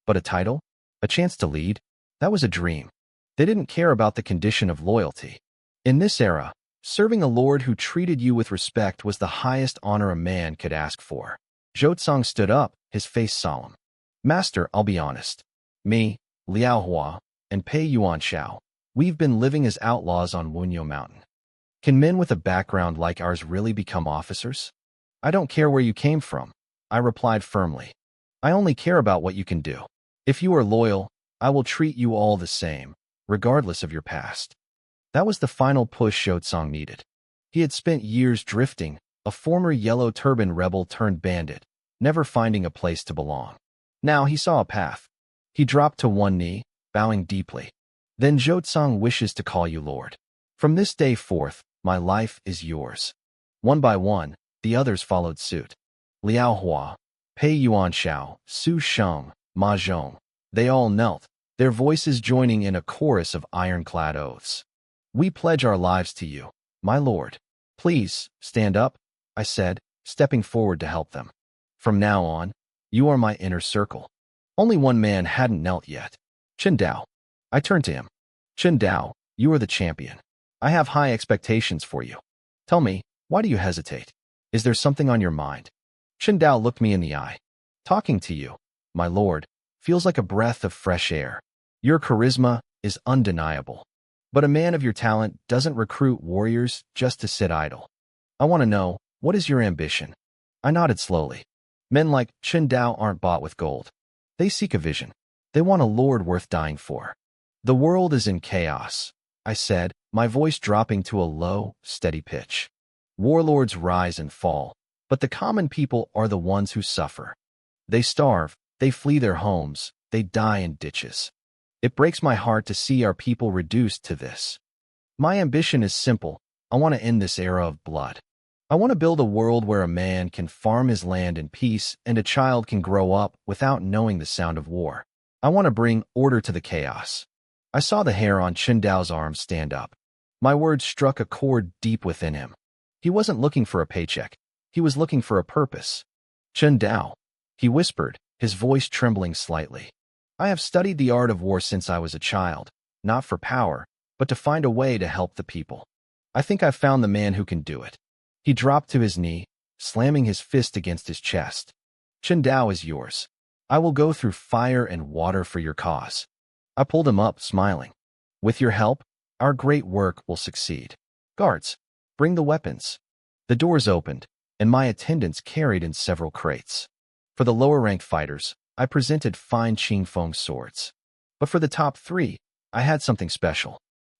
But a title? A chance to lead? That was a dream. They didn't care about the condition of loyalty. In this era, serving a lord who treated you with respect was the highest honor a man could ask for. Zhouzong stood up, his face solemn. Master, I'll be honest. Me, Liao Hua, and Pei Yuan Shao, we've been living as outlaws on Wunyo Mountain. Can men with a background like ours really become officers? I don't care where you came from, I replied firmly. I only care about what you can do. If you are loyal, I will treat you all the same, regardless of your past. That was the final push Zhouzong needed. He had spent years drifting, a former yellow turban rebel turned bandit, never finding a place to belong. Now he saw a path. He dropped to one knee, bowing deeply. Then Zhouzong wishes to call you Lord. From this day forth, my life is yours. One by one, the others followed suit. Liao Hua, Pei Yuan Shao, Su Sheng, Ma Zhong. They all knelt, their voices joining in a chorus of ironclad oaths. We pledge our lives to you, my lord. Please, stand up, I said, stepping forward to help them. From now on, you are my inner circle. Only one man hadn't knelt yet. Chen Dao. I turned to him. Chen Dao, you are the champion. I have high expectations for you. Tell me, why do you hesitate? Is there something on your mind? Chen Dao looked me in the eye. Talking to you, my lord, feels like a breath of fresh air. Your charisma is undeniable. But a man of your talent doesn't recruit warriors just to sit idle. I want to know, what is your ambition? I nodded slowly. Men like Chen Dao aren't bought with gold. They seek a vision. They want a lord worth dying for. The world is in chaos, I said, my voice dropping to a low, steady pitch. Warlords rise and fall, but the common people are the ones who suffer. They starve, they flee their homes, they die in ditches. It breaks my heart to see our people reduced to this. My ambition is simple. I want to end this era of blood. I want to build a world where a man can farm his land in peace and a child can grow up without knowing the sound of war. I want to bring order to the chaos. I saw the hair on Chen Dao's arm stand up. My words struck a chord deep within him. He wasn't looking for a paycheck. He was looking for a purpose. Chen Dao, he whispered, his voice trembling slightly. I have studied the art of war since I was a child, not for power, but to find a way to help the people. I think I've found the man who can do it. He dropped to his knee, slamming his fist against his chest. Chen Dao is yours. I will go through fire and water for your cause. I pulled him up, smiling. With your help, our great work will succeed. Guards, bring the weapons. The doors opened, and my attendants carried in several crates. For the lower-ranked fighters, I presented fine Qingfeng swords. But for the top three, I had something special.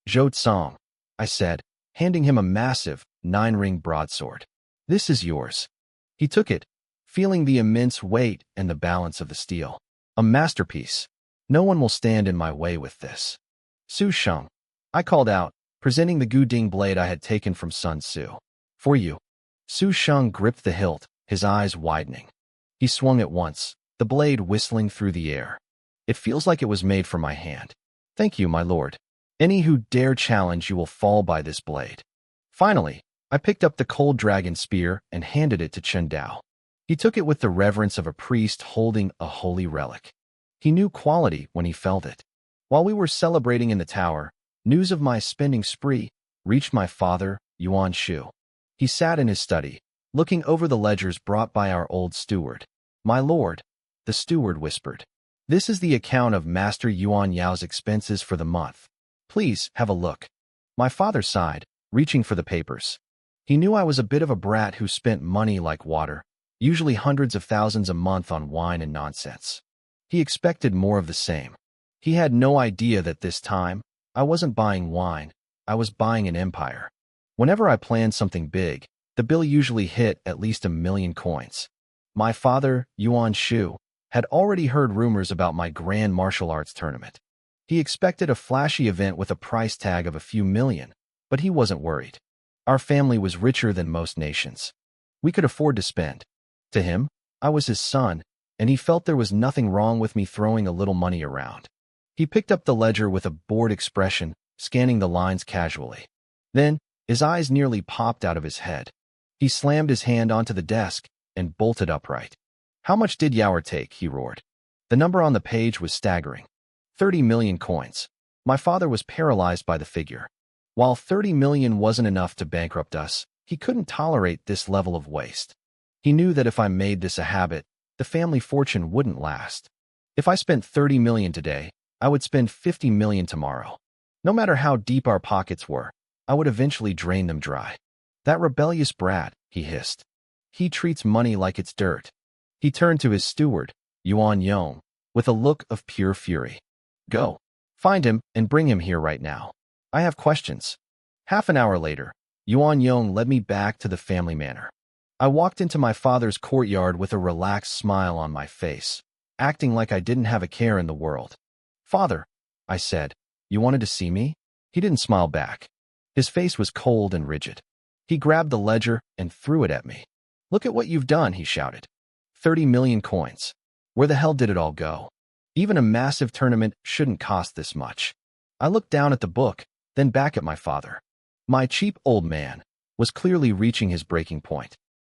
Zhouzong, I said, handing him a massive, 9-ring broadsword. This is yours. He took it, feeling the immense weight and the balance of the steel. A masterpiece. No one will stand in my way with this. Su Sheng, I called out, presenting the Guding blade I had taken from Sun Tzu. For you. Su Sheng gripped the hilt, his eyes widening. He swung it once, the blade whistling through the air. It feels like it was made for my hand. Thank you, my lord. Any who dare challenge you will fall by this blade. Finally, I picked up the cold dragon spear and handed it to Chen Dao. He took it with the reverence of a priest holding a holy relic. He knew quality when he felt it. While we were celebrating in the tower, news of my spending spree reached my father, Yuan Shu. He sat in his study, looking over the ledgers brought by our old steward. My lord, the steward whispered. This is the account of Master Yuan Yao's expenses for the month. Please have a look. My father sighed, reaching for the papers. He knew I was a bit of a brat who spent money like water, usually hundreds of thousands a month on wine and nonsense. He expected more of the same. He had no idea that this time, I wasn't buying wine, I was buying an empire. Whenever I planned something big, the bill usually hit at least 1,000,000 coins. My father, Yuan Shu, had already heard rumors about my grand martial arts tournament. He expected a flashy event with a price tag of a few million, but he wasn't worried. Our family was richer than most nations. We could afford to spend. To him, I was his son, and he felt there was nothing wrong with me throwing a little money around. He picked up the ledger with a bored expression, scanning the lines casually. Then, his eyes nearly popped out of his head. He slammed his hand onto the desk and bolted upright. "How much did Yawer take?" he roared. The number on the page was staggering. 30 million coins. My father was paralyzed by the figure. While 30 million wasn't enough to bankrupt us, he couldn't tolerate this level of waste. He knew that if I made this a habit, the family fortune wouldn't last. If I spent 30 million today, I would spend 50 million tomorrow. No matter how deep our pockets were, I would eventually drain them dry. "That rebellious brat," he hissed. "He treats money like it's dirt." He turned to his steward, Yuan Yong, with a look of pure fury. "Go. Find him and bring him here right now. I have questions." Half an hour later, Yuan Yong led me back to the family manor. I walked into my father's courtyard with a relaxed smile on my face, acting like I didn't have a care in the world. "Father," I said, "you wanted to see me?" He didn't smile back. His face was cold and rigid. He grabbed the ledger and threw it at me. "Look at what you've done," he shouted. 30 million coins. Where the hell did it all go? Even a massive tournament shouldn't cost this much. I looked down at the book, then back at my father. My cheap old man was clearly reaching his breaking point.